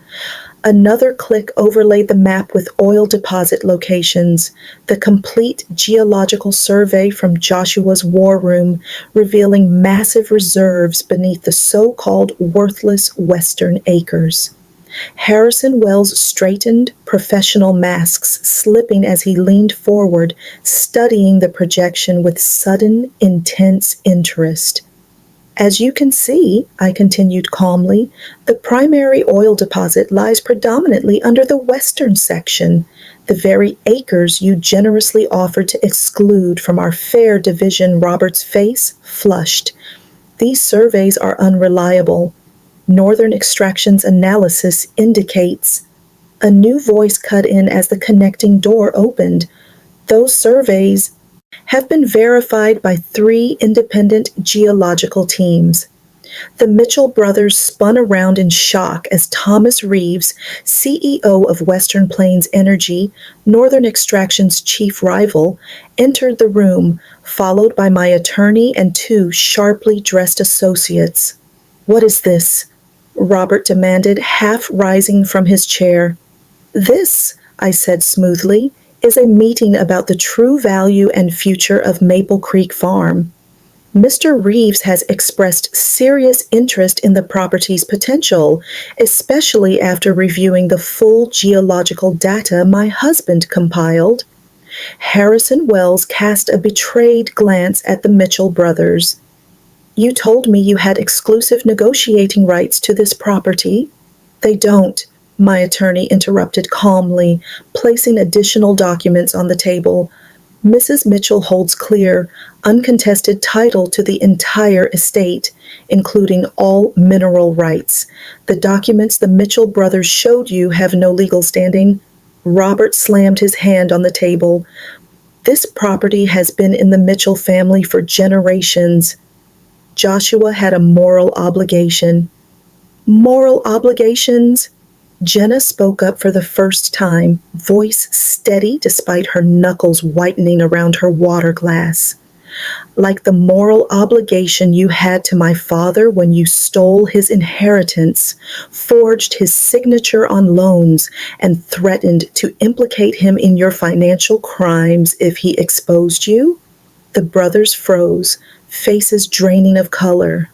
Another click overlaid the map with oil deposit locations, the complete geological survey from Joshua's war room, revealing massive reserves beneath the so-called worthless western acres. Harrison Wells straightened, professional masks slipping as he leaned forward, studying the projection with sudden, intense interest. "As you can see," I continued calmly, "the primary oil deposit lies predominantly under the western section, the very acres you generously offered to exclude from our fair division." Robert's face flushed. "These surveys are unreliable. Northern Extraction's analysis indicates—" A new voice cut in as the connecting door opened. "Those surveys have been verified by 3 independent geological teams." The Mitchell brothers spun around in shock as Thomas Reeves, CEO of Western Plains Energy, Northern Extraction's chief rival, entered the room, followed by my attorney and 2 sharply dressed associates. "What is this?" Robert demanded, half rising from his chair. "This," I said smoothly, "is a meeting about the true value and future of Maple Creek Farm." Mr. Reeves has expressed serious interest in the property's potential, especially after reviewing the full geological data my husband compiled. Harrison Wells cast a betrayed glance at the Mitchell brothers. You told me you had exclusive negotiating rights to this property. They don't, my attorney interrupted calmly, placing additional documents on the table. Mrs. Mitchell holds clear, uncontested title to the entire estate, including all mineral rights. The documents the Mitchell brothers showed you have no legal standing. Robert slammed his hand on the table. This property has been in the Mitchell family for generations. Joshua had a moral obligation. Moral obligations? Jenna spoke up for the first time, voice steady despite her knuckles whitening around her water glass. Like the moral obligation you had to my father when you stole his inheritance, forged his signature on loans, and threatened to implicate him in your financial crimes if he exposed you? The brothers froze, faces draining of color.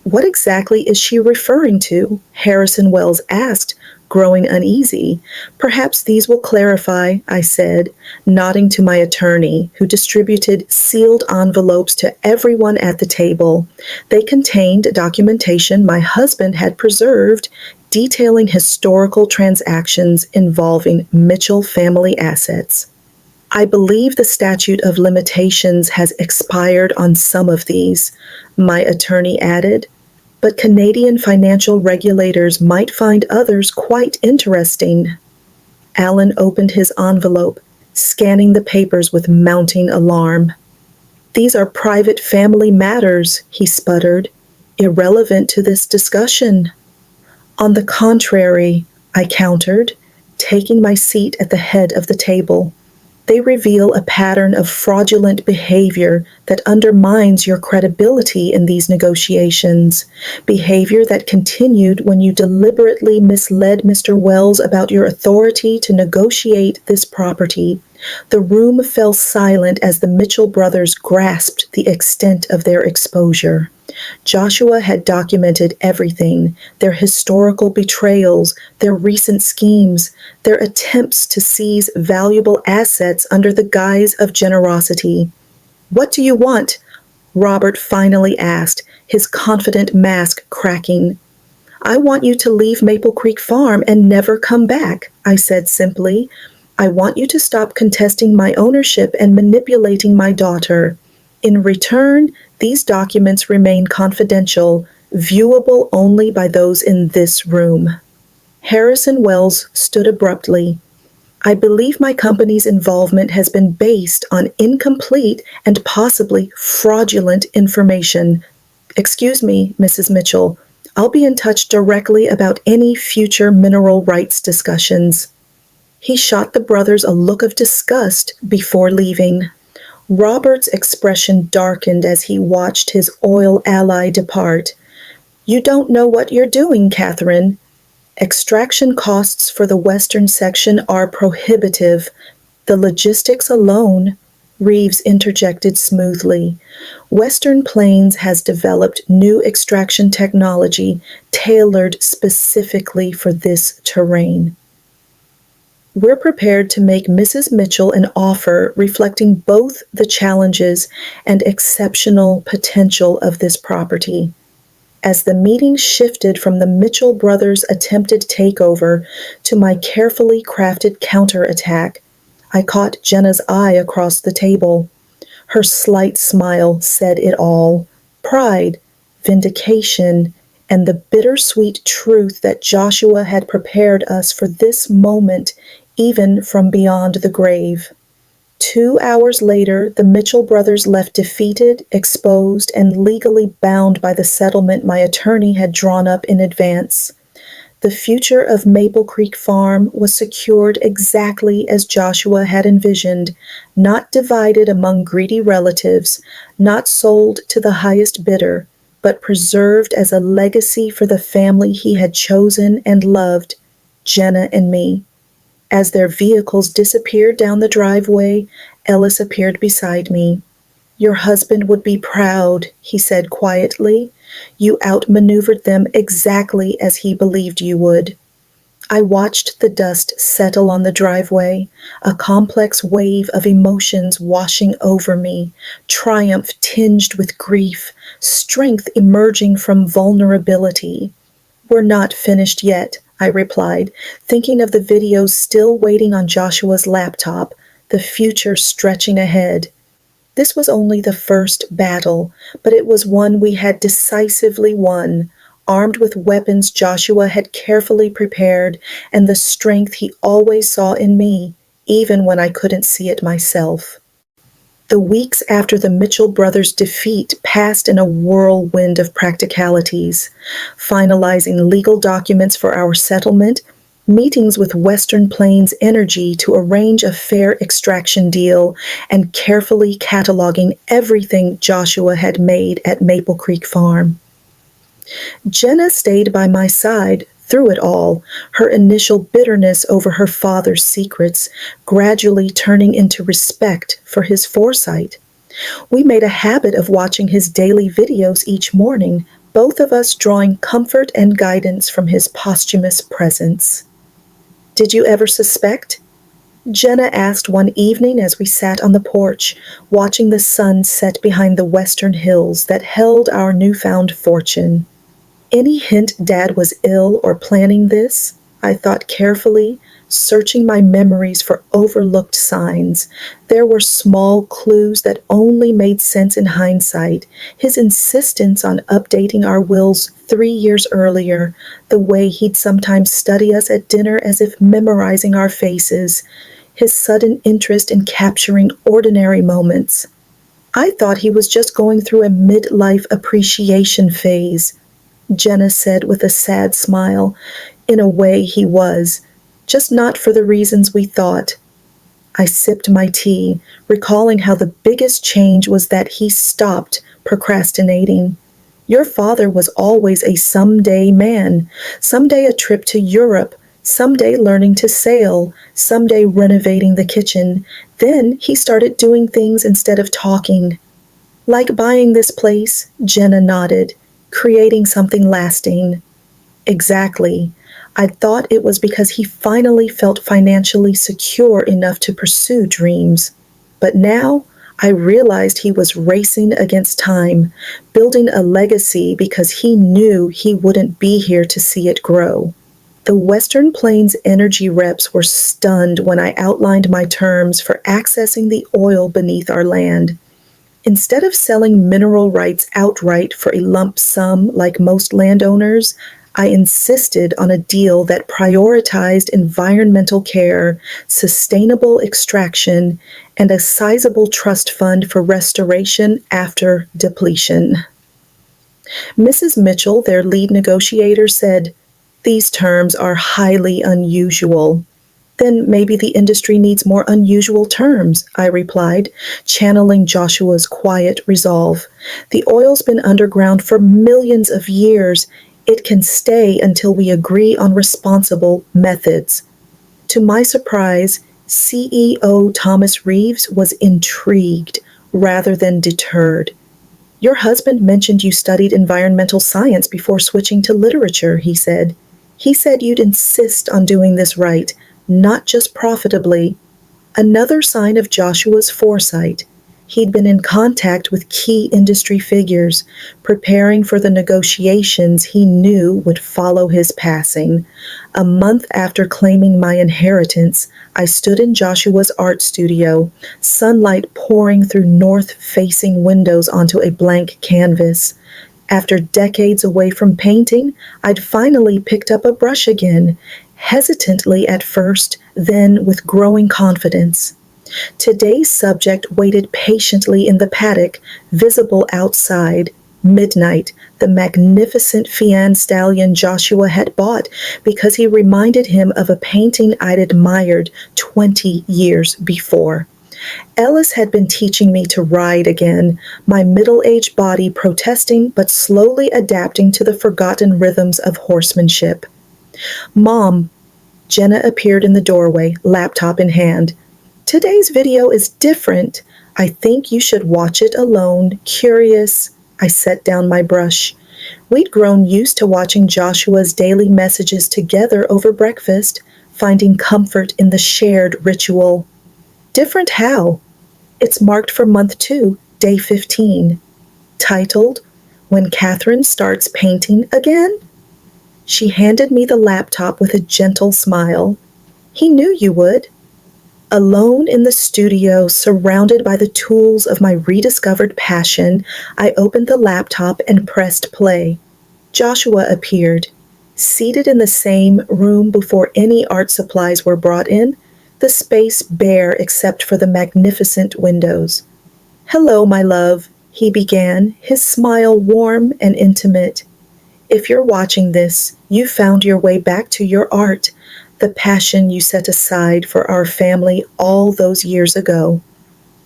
What exactly is she referring to? Harrison Wells asked, growing uneasy. Perhaps these will clarify, I said, nodding to my attorney, who distributed sealed envelopes to everyone at the table. They contained documentation my husband had preserved, detailing historical transactions involving Mitchell family assets. I believe the statute of limitations has expired on some of these, my attorney added, but Canadian financial regulators might find others quite interesting. Alan opened his envelope, scanning the papers with mounting alarm. These are private family matters, he sputtered, irrelevant to this discussion. On the contrary, I countered, taking my seat at the head of the table. They reveal a pattern of fraudulent behavior that undermines your credibility in these negotiations, behavior that continued when you deliberately misled Mr. Wells about your authority to negotiate this property. The room fell silent as the Mitchell brothers grasped the extent of their exposure. Joshua had documented everything, their historical betrayals, their recent schemes, their attempts to seize valuable assets under the guise of generosity. What do you want? Robert finally asked, his confident mask cracking. I want you to leave Maple Creek Farm and never come back, I said simply. I want you to stop contesting my ownership and manipulating my daughter. In return, these documents remain confidential, viewable only by those in this room. Harrison Wells stood abruptly. I believe my company's involvement has been based on incomplete and possibly fraudulent information. Excuse me, Mrs. Mitchell. I'll be in touch directly about any future mineral rights discussions. He shot the brothers a look of disgust before leaving. Robert's expression darkened as he watched his oil ally depart. You don't know what you're doing, Catherine. Extraction costs for the western section are prohibitive. The logistics alone, Reeves interjected smoothly. Western Plains has developed new extraction technology tailored specifically for this terrain. We're prepared to make Mrs. Mitchell an offer reflecting both the challenges and exceptional potential of this property. As the meeting shifted from the Mitchell brothers' attempted takeover to my carefully crafted counterattack, I caught Jenna's eye across the table. Her slight smile said it all. Pride, vindication, and the bittersweet truth that Joshua had prepared us for this moment, even from beyond the grave. 2 hours later, the Mitchell brothers left defeated, exposed, and legally bound by the settlement my attorney had drawn up in advance. The future of Maple Creek Farm was secured exactly as Joshua had envisioned, not divided among greedy relatives, not sold to the highest bidder, but preserved as a legacy for the family he had chosen and loved, Jenna and me. As their vehicles disappeared down the driveway, Ellis appeared beside me. Your husband would be proud, he said quietly. You outmaneuvered them exactly as he believed you would. I watched the dust settle on the driveway, a complex wave of emotions washing over me, triumph tinged with grief, strength emerging from vulnerability. We're not finished yet, I replied, thinking of the videos still waiting on Joshua's laptop, the future stretching ahead. This was only the first battle, but it was one we had decisively won, armed with weapons Joshua had carefully prepared and the strength he always saw in me, even when I couldn't see it myself. The weeks after the Mitchell brothers' defeat passed in a whirlwind of practicalities, finalizing legal documents for our settlement, meetings with Western Plains Energy to arrange a fair extraction deal, and carefully cataloging everything Joshua had made at Maple Creek Farm. Jenna stayed by my side through it all, her initial bitterness over her father's secrets gradually turning into respect for his foresight. We made a habit of watching his daily videos each morning, both of us drawing comfort and guidance from his posthumous presence. Did you ever suspect? Jenna asked one evening as we sat on the porch, watching the sun set behind the western hills that held our newfound fortune. Any hint Dad was ill or planning this? I thought carefully, searching my memories for overlooked signs. There were small clues that only made sense in hindsight. His insistence on updating our wills 3 years earlier, the way he'd sometimes study us at dinner as if memorizing our faces, his sudden interest in capturing ordinary moments. I thought he was just going through a midlife appreciation phase, Jenna said with a sad smile. In a way, he was, just not for the reasons we thought. I sipped my tea, recalling how the biggest change was that he stopped procrastinating. Your father was always a someday man, someday a trip to Europe, someday learning to sail, someday renovating the kitchen. Then he started doing things instead of talking. Like buying this place, Jenna nodded. Creating something lasting. Exactly. I thought it was because he finally felt financially secure enough to pursue dreams. But now I realized he was racing against time, building a legacy because he knew he wouldn't be here to see it grow. The Western Plains Energy reps were stunned when I outlined my terms for accessing the oil beneath our land. Instead of selling mineral rights outright for a lump sum like most landowners, I insisted on a deal that prioritized environmental care, sustainable extraction, and a sizable trust fund for restoration after depletion. Mrs. Mitchell, their lead negotiator, said, "These terms are highly unusual." Then maybe the industry needs more unusual terms, I replied, channeling Joshua's quiet resolve. The oil's been underground for millions of years. It can stay until we agree on responsible methods. To my surprise, CEO Thomas Reeves was intrigued rather than deterred. Your husband mentioned you studied environmental science before switching to literature, he said. He said you'd insist on doing this right, not just profitably. Another sign of Joshua's foresight. He'd been in contact with key industry figures, preparing for the negotiations he knew would follow his passing. A month after claiming my inheritance, I stood in Joshua's art studio, sunlight pouring through north-facing windows onto a blank canvas. After decades away from painting, I'd finally picked up a brush again, hesitantly at first, then with growing confidence. Today's subject waited patiently in the paddock, visible outside. Midnight, the magnificent Fian stallion Joshua had bought because he reminded him of a painting I'd admired 20 years before. Ellis had been teaching me to ride again, my middle-aged body protesting but slowly adapting to the forgotten rhythms of horsemanship. Mom, Jenna appeared in the doorway, laptop in hand. Today's video is different. I think you should watch it alone, curious. I set down my brush. We'd grown used to watching Joshua's daily messages together over breakfast, finding comfort in the shared ritual. Different how? It's marked for month 2, day 15. Titled, When Catherine Starts Painting Again? She handed me the laptop with a gentle smile. He knew you would. Alone in the studio, surrounded by the tools of my rediscovered passion, I opened the laptop and pressed play. Joshua appeared, seated in the same room before any art supplies were brought in, the space bare except for the magnificent windows. "Hello, my love," he began, his smile warm and intimate. "If you're watching this, you found your way back to your art, the passion you set aside for our family all those years ago."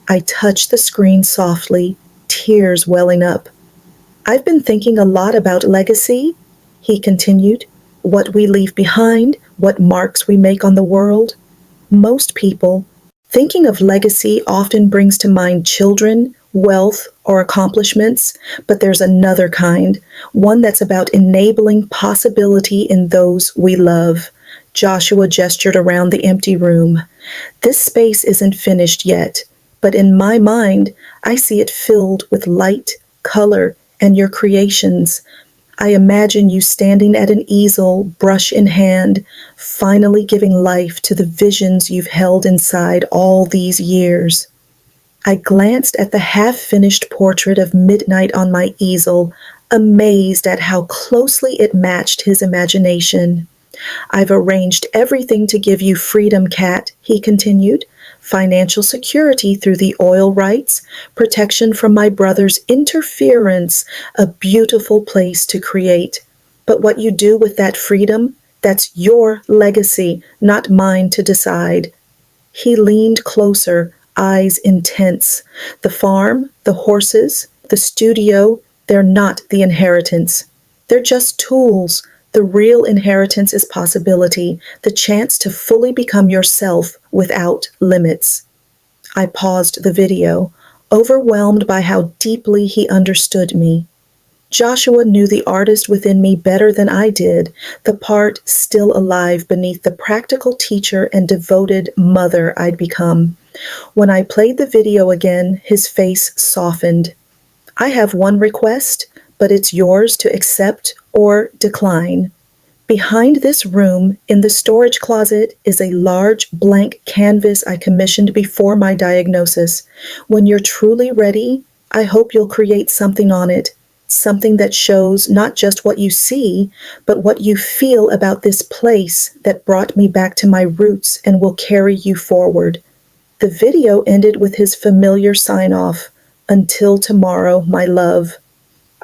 I touched the screen softly, tears welling up. "I've been thinking a lot about legacy," he continued, "what we leave behind, what marks we make on the world. Most people, thinking of legacy often brings to mind children, wealth, or accomplishments, but there's another kind, one that's about enabling possibility in those we love." Joshua gestured around the empty room. "This space isn't finished yet, but in my mind, I see it filled with light, color, and your creations. I imagine you standing at an easel, brush in hand, finally giving life to the visions you've held inside all these years." I glanced at the half-finished portrait of Midnight on my easel, amazed at how closely it matched his imagination. "I've arranged everything to give you freedom, Kat," he continued. "Financial security through the oil rights, protection from my brother's interference, a beautiful place to create. But what you do with that freedom, that's your legacy, not mine to decide." He leaned closer, eyes intense. "The farm, the horses, the studio, they're not the inheritance. They're just tools. The real inheritance is possibility, the chance to fully become yourself without limits." I paused the video, overwhelmed by how deeply he understood me. Joshua knew the artist within me better than I did, the part still alive beneath the practical teacher and devoted mother I'd become. When I played the video again, his face softened. "I have one request, but it's yours to accept or decline. Behind this room, in the storage closet, is a large blank canvas I commissioned before my diagnosis. When you're truly ready, I hope you'll create something on it, something that shows not just what you see, but what you feel about this place that brought me back to my roots and will carry you forward." The video ended with his familiar sign-off, "Until tomorrow, my love."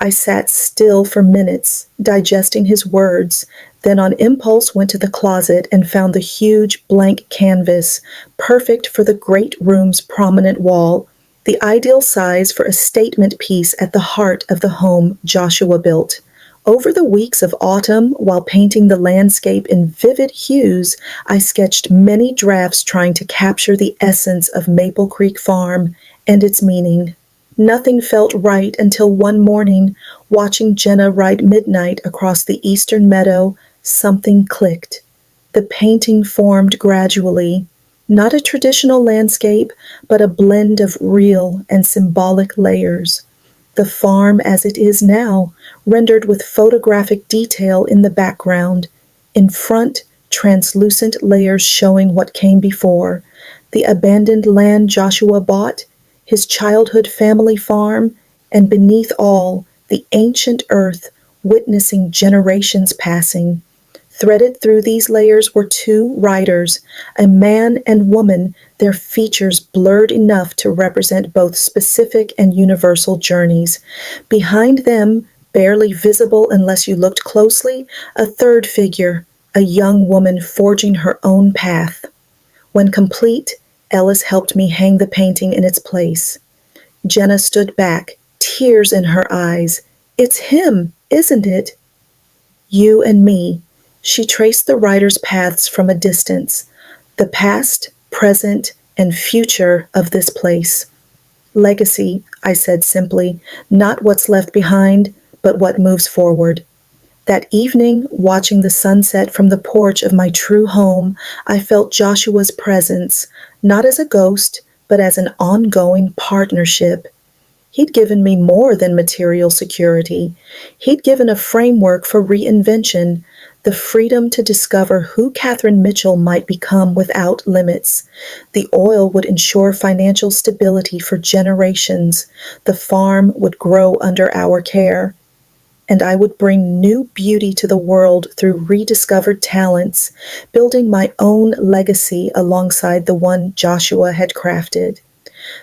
I sat still for minutes, digesting his words, then on impulse went to the closet and found the huge blank canvas, perfect for the great room's prominent wall, the ideal size for a statement piece at the heart of the home Joshua built. Over the weeks of autumn, while painting the landscape in vivid hues, I sketched many drafts trying to capture the essence of Maple Creek Farm and its meaning. Nothing felt right until one morning, watching Jenna write Midnight across the eastern meadow, something clicked. The painting formed gradually, not a traditional landscape, but a blend of real and symbolic layers. The farm as it is now, rendered with photographic detail in the background. In front, translucent layers showing what came before. The abandoned land Joshua bought, his childhood family farm, and beneath all, the ancient earth, witnessing generations passing. Threaded through these layers were two writers, a man and woman, their features blurred enough to represent both specific and universal journeys. Behind them, barely visible unless you looked closely, a third figure, a young woman forging her own path. When complete, Ellis helped me hang the painting in its place. Jenna stood back, tears in her eyes. "It's him, isn't it?" "You and me." She traced the writer's paths from a distance. The past, present, and future of this place. Legacy, I said simply, not what's left behind, but what moves forward. That evening, watching the sunset from the porch of my true home, I felt Joshua's presence, not as a ghost, but as an ongoing partnership. He'd given me more than material security. He'd given a framework for reinvention, the freedom to discover who Catherine Mitchell might become without limits. The oil would ensure financial stability for generations. The farm would grow under our care. And I would bring new beauty to the world through rediscovered talents, building my own legacy alongside the one Joshua had crafted.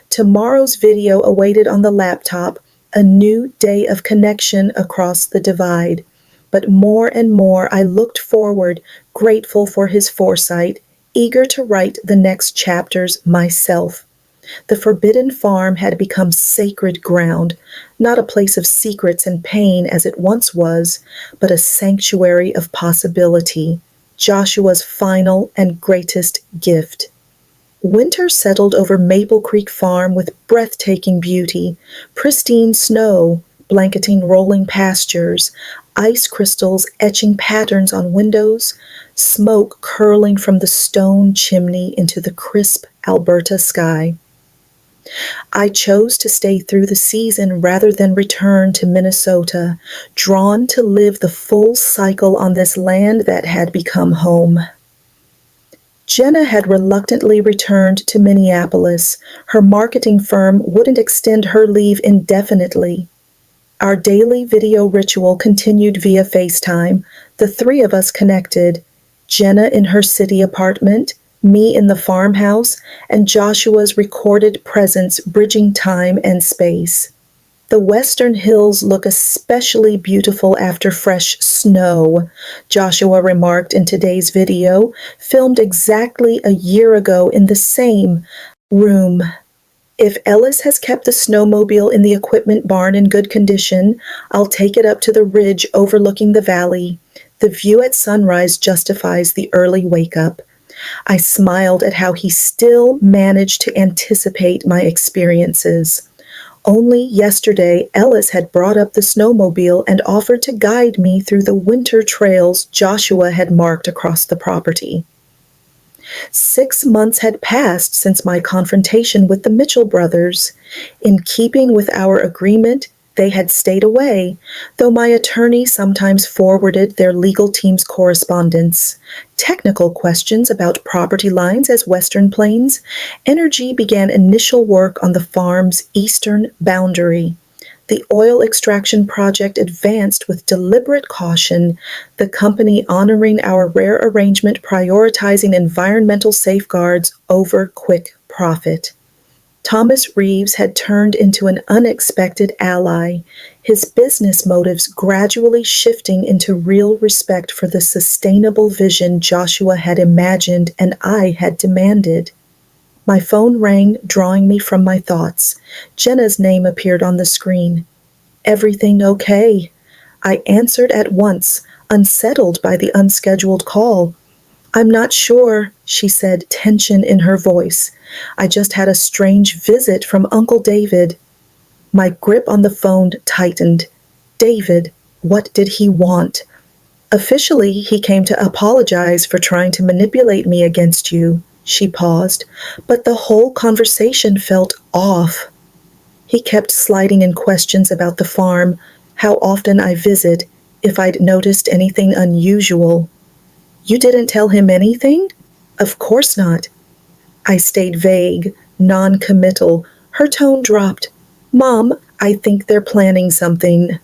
Tomorrow's video awaited on the laptop, a new day of connection across the divide. But more and more I looked forward, grateful for his foresight, eager to write the next chapters myself. The forbidden farm had become sacred ground, not a place of secrets and pain as it once was, but a sanctuary of possibility, Joshua's final and greatest gift. Winter settled over Maple Creek Farm with breathtaking beauty, pristine snow blanketing rolling pastures, ice crystals etching patterns on windows, smoke curling from the stone chimney into the crisp Alberta sky. I chose to stay through the season rather than return to Minnesota, drawn to live the full cycle on this land that had become home. Jenna had reluctantly returned to Minneapolis. Her marketing firm wouldn't extend her leave indefinitely. Our daily video ritual continued via FaceTime, the three of us connected, Jenna in her city apartment, me in the farmhouse, and Joshua's recorded presence bridging time and space. The western hills look especially beautiful after fresh snow, Joshua remarked in today's video, filmed exactly a year ago in the same room. If Ellis has kept the snowmobile in the equipment barn in good condition, I'll take it up to the ridge overlooking the valley. The view at sunrise justifies the early wake-up. I smiled at how he still managed to anticipate my experiences. Only yesterday, Ellis had brought up the snowmobile and offered to guide me through the winter trails Joshua had marked across the property. 6 months had passed since my confrontation with the Mitchell brothers. In keeping with our agreement, they had stayed away, though my attorney sometimes forwarded their legal team's correspondence. Technical questions about property lines as Western Plains, Energy began initial work on the farm's eastern boundary. The oil extraction project advanced with deliberate caution, the company honoring our rare arrangement prioritizing environmental safeguards over quick profit. Thomas Reeves had turned into an unexpected ally, his business motives gradually shifting into real respect for the sustainable vision Joshua had imagined and I had demanded. My phone rang, drawing me from my thoughts. Jenna's name appeared on the screen. "Everything okay?" I answered at once, unsettled by the unscheduled call. "I'm not sure," she said, tension in her voice. "I just had a strange visit from Uncle David." My grip on the phone tightened. David, what did he want? "Officially, he came to apologize for trying to manipulate me against you." She paused, but the whole conversation felt off. He kept sliding in questions about the farm, how often I visit, if I'd noticed anything unusual. "You didn't tell him anything?" "Of course not." I stayed vague, non-committal. Her tone dropped. "Mom, I think they're planning something."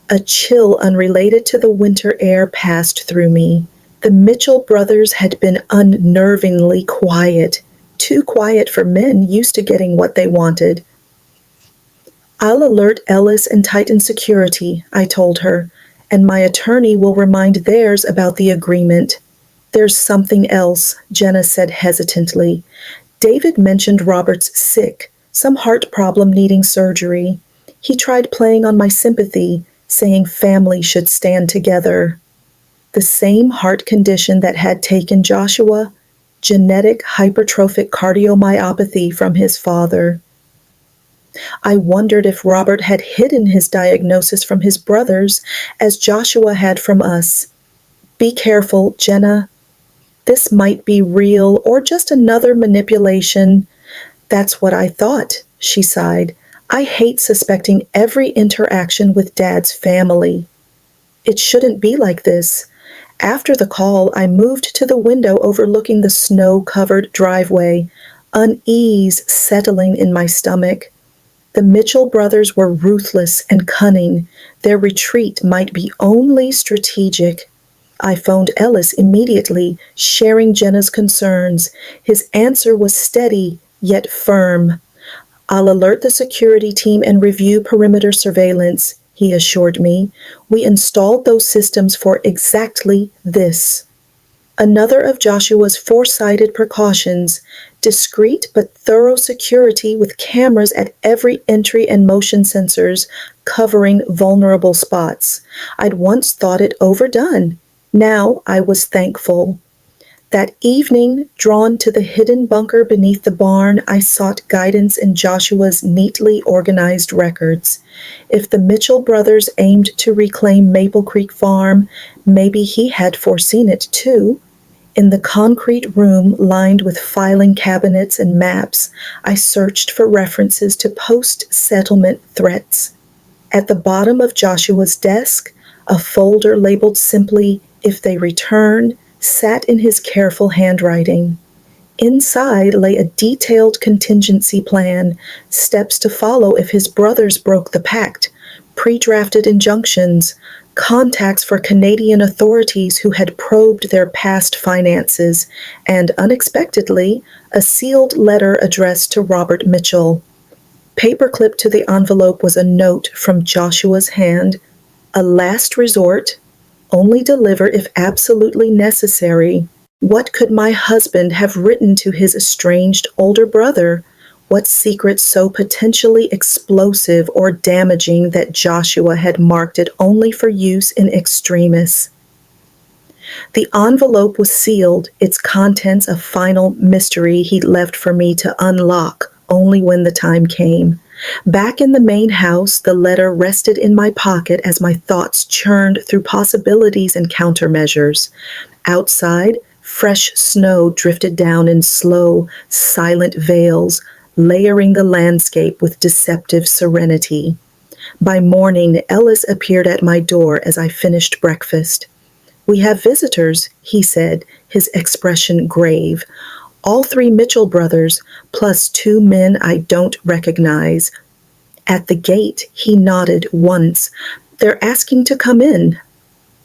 A chill unrelated to the winter air passed through me. The Mitchell brothers had been unnervingly quiet, too quiet for men used to getting what they wanted. "I'll alert Ellis and Titan Security," I told her, "and my attorney will remind theirs about the agreement." "There's something else," Jenna said hesitantly. "David mentioned Robert's sick, some heart problem needing surgery. He tried playing on my sympathy, saying family should stand together." The same heart condition that had taken Joshua, genetic hypertrophic cardiomyopathy from his father. I wondered if Robert had hidden his diagnosis from his brothers, as Joshua had from us. Be careful, Jenna. This might be real or just another manipulation. That's what I thought, she sighed. I hate suspecting every interaction with Dad's family. It shouldn't be like this. After the call, I moved to the window overlooking the snow-covered driveway, unease settling in my stomach. The Mitchell brothers were ruthless and cunning. Their retreat might be only strategic. I phoned Ellis immediately, sharing Jenna's concerns. His answer was steady, yet firm. I'll alert the security team and review perimeter surveillance, he assured me. We installed those systems for exactly this. Another of Joshua's foresighted precautions, discreet but thorough security with cameras at every entry and motion sensors covering vulnerable spots. I'd once thought it overdone. Now I was thankful. That evening, drawn to the hidden bunker beneath the barn, I sought guidance in Joshua's neatly organized records. If the Mitchell brothers aimed to reclaim Maple Creek Farm, maybe he had foreseen it too. In the concrete room lined with filing cabinets and maps, I searched for references to post-settlement threats. At the bottom of Joshua's desk, a folder labeled simply, "If they return," sat in his careful handwriting. Inside lay a detailed contingency plan, steps to follow if his brothers broke the pact, pre-drafted injunctions, contacts for Canadian authorities who had probed their past finances, and unexpectedly, a sealed letter addressed to Robert Mitchell. Paperclipped to the envelope was a note from Joshua's hand. A last resort, only deliver if absolutely necessary. What could my husband have written to his estranged older brother? What secret so potentially explosive or damaging that Joshua had marked it only for use in extremis? The envelope was sealed, its contents a final mystery he'd left for me to unlock only when the time came. Back in the main house, the letter rested in my pocket as my thoughts churned through possibilities and countermeasures. Outside, fresh snow drifted down in slow, silent veils, layering the landscape with deceptive serenity. By morning, Ellis appeared at my door as I finished breakfast. "We have visitors," he said, his expression grave. "All three Mitchell brothers, plus two men I don't recognize." At the gate, he nodded once. "They're asking to come in."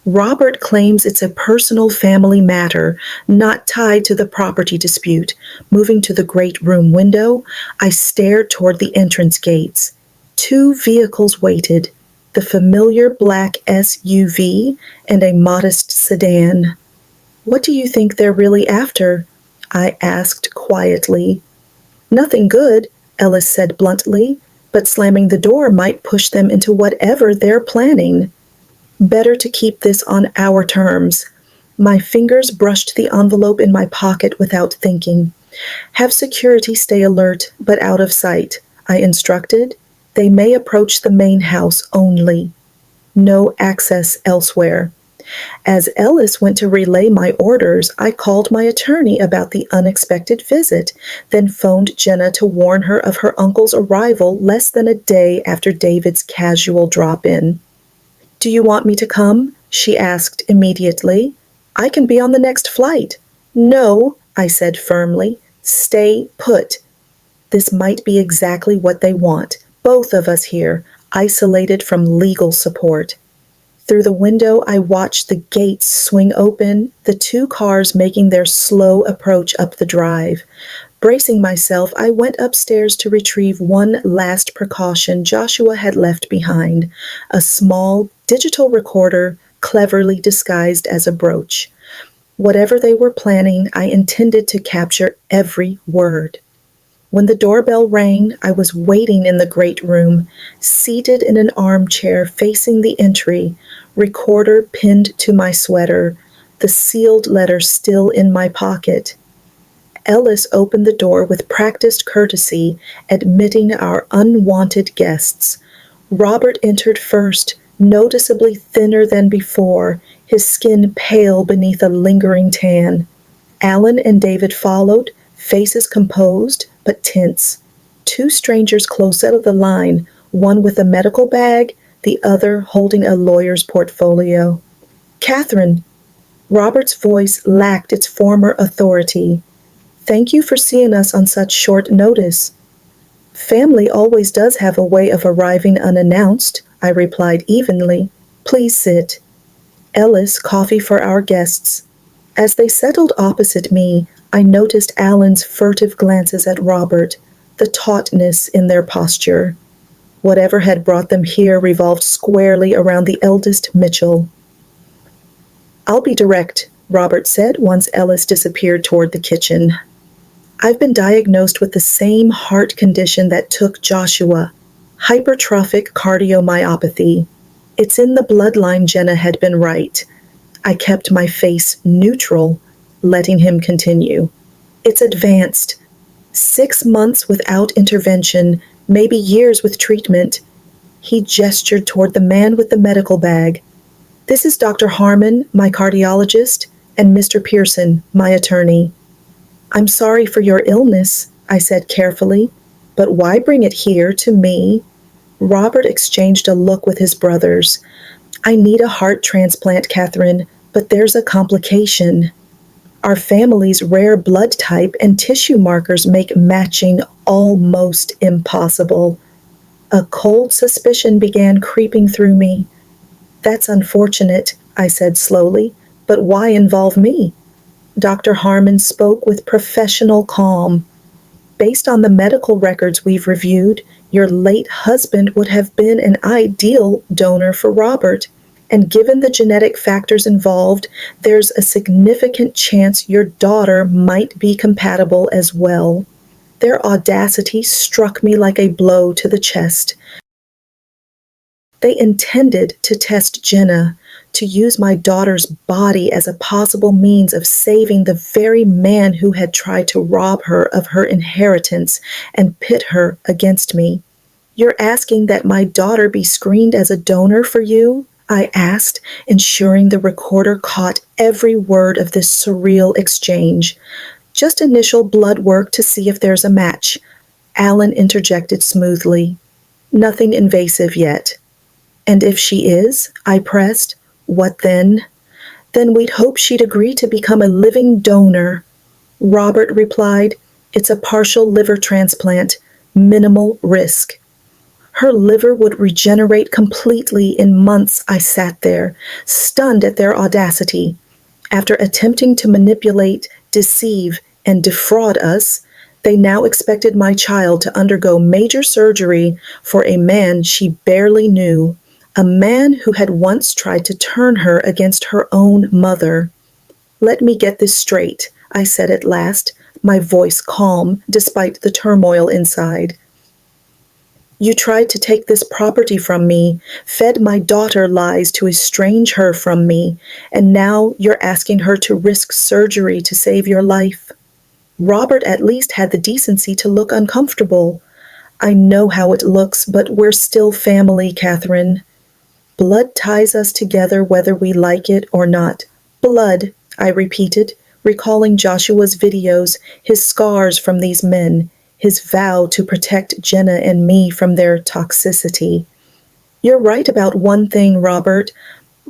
Robert claims it's a personal family matter, not tied to the property dispute. Moving to the great room window, I stared toward the entrance gates. Two vehicles waited, the familiar black SUV and a modest sedan. "What do you think they're really after?" I asked quietly. "Nothing good," Ellis said bluntly, "but slamming the door might push them into whatever they're planning. Better to keep this on our terms." My fingers brushed the envelope in my pocket without thinking. "Have security stay alert, but out of sight," I instructed. "They may approach the main house only. No access elsewhere." As Ellis went to relay my orders, I called my attorney about the unexpected visit, then phoned Jenna to warn her of her uncle's arrival less than a day after David's casual drop-in. "Do you want me to come?" she asked immediately. "I can be on the next flight." "No," I said firmly. "Stay put." This might be exactly what they want, both of us here, isolated from legal support. Through the window, I watched the gates swing open, the two cars making their slow approach up the drive. Bracing myself, I went upstairs to retrieve one last precaution Joshua had left behind, a small digital recorder cleverly disguised as a brooch. Whatever they were planning, I intended to capture every word. When the doorbell rang, I was waiting in the great room, seated in an armchair facing the entry, recorder pinned to my sweater, the sealed letter still in my pocket. Ellis opened the door with practiced courtesy, admitting our unwanted guests. Robert entered first, noticeably thinner than before, his skin pale beneath a lingering tan. Alan and David followed, faces composed but tense. Two strangers close out of the line, one with a medical bag, the other holding a lawyer's portfolio. Catherine, Robert's voice lacked its former authority. Thank you for seeing us on such short notice. Family always does have a way of arriving unannounced, I replied evenly. Please sit. Ellis, coffee for our guests. As they settled opposite me, I noticed Alan's furtive glances at Robert, the tautness in their posture. Whatever had brought them here revolved squarely around the eldest Mitchell. I'll be direct, Robert said once Ellis disappeared toward the kitchen. I've been diagnosed with the same heart condition that took Joshua, hypertrophic cardiomyopathy. It's in the bloodline. Jenna had been right. I kept my face neutral, letting him continue. It's advanced. 6 months without intervention, maybe years with treatment. He gestured toward the man with the medical bag. This is Dr. Harmon, my cardiologist, and Mr. Pearson, my attorney. I'm sorry for your illness, I said carefully, but why bring it here to me? Robert exchanged a look with his brothers. I need a heart transplant, Catherine, but there's a complication. Our family's rare blood type and tissue markers make matching almost impossible. A cold suspicion began creeping through me. That's unfortunate, I said slowly, but why involve me? Dr. Harmon spoke with professional calm. Based on the medical records we've reviewed, your late husband would have been an ideal donor for Robert. And given the genetic factors involved, there's a significant chance your daughter might be compatible as well. Their audacity struck me like a blow to the chest. They intended to test Jenna, to use my daughter's body as a possible means of saving the very man who had tried to rob her of her inheritance and pit her against me. You're asking that my daughter be screened as a donor for you? I asked, ensuring the recorder caught every word of this surreal exchange. Just initial blood work to see if there's a match. Alan interjected smoothly. Nothing invasive yet. And if she is, I pressed, what then? Then we'd hope she'd agree to become a living donor. Robert replied, it's a partial liver transplant, minimal risk. Her liver would regenerate completely in months. I sat there, stunned at their audacity. After attempting to manipulate, deceive, and defraud us, they now expected my child to undergo major surgery for a man she barely knew. A man who had once tried to turn her against her own mother. Let me get this straight, I said at last, my voice calm despite the turmoil inside. You tried to take this property from me, fed my daughter lies to estrange her from me, and now you're asking her to risk surgery to save your life. Robert at least had the decency to look uncomfortable. I know how it looks, but we're still family, Catherine. Blood ties us together whether we like it or not. Blood, I repeated, recalling Joshua's videos, his scars from these men, his vow to protect Jenna and me from their toxicity. You're right about one thing, Robert.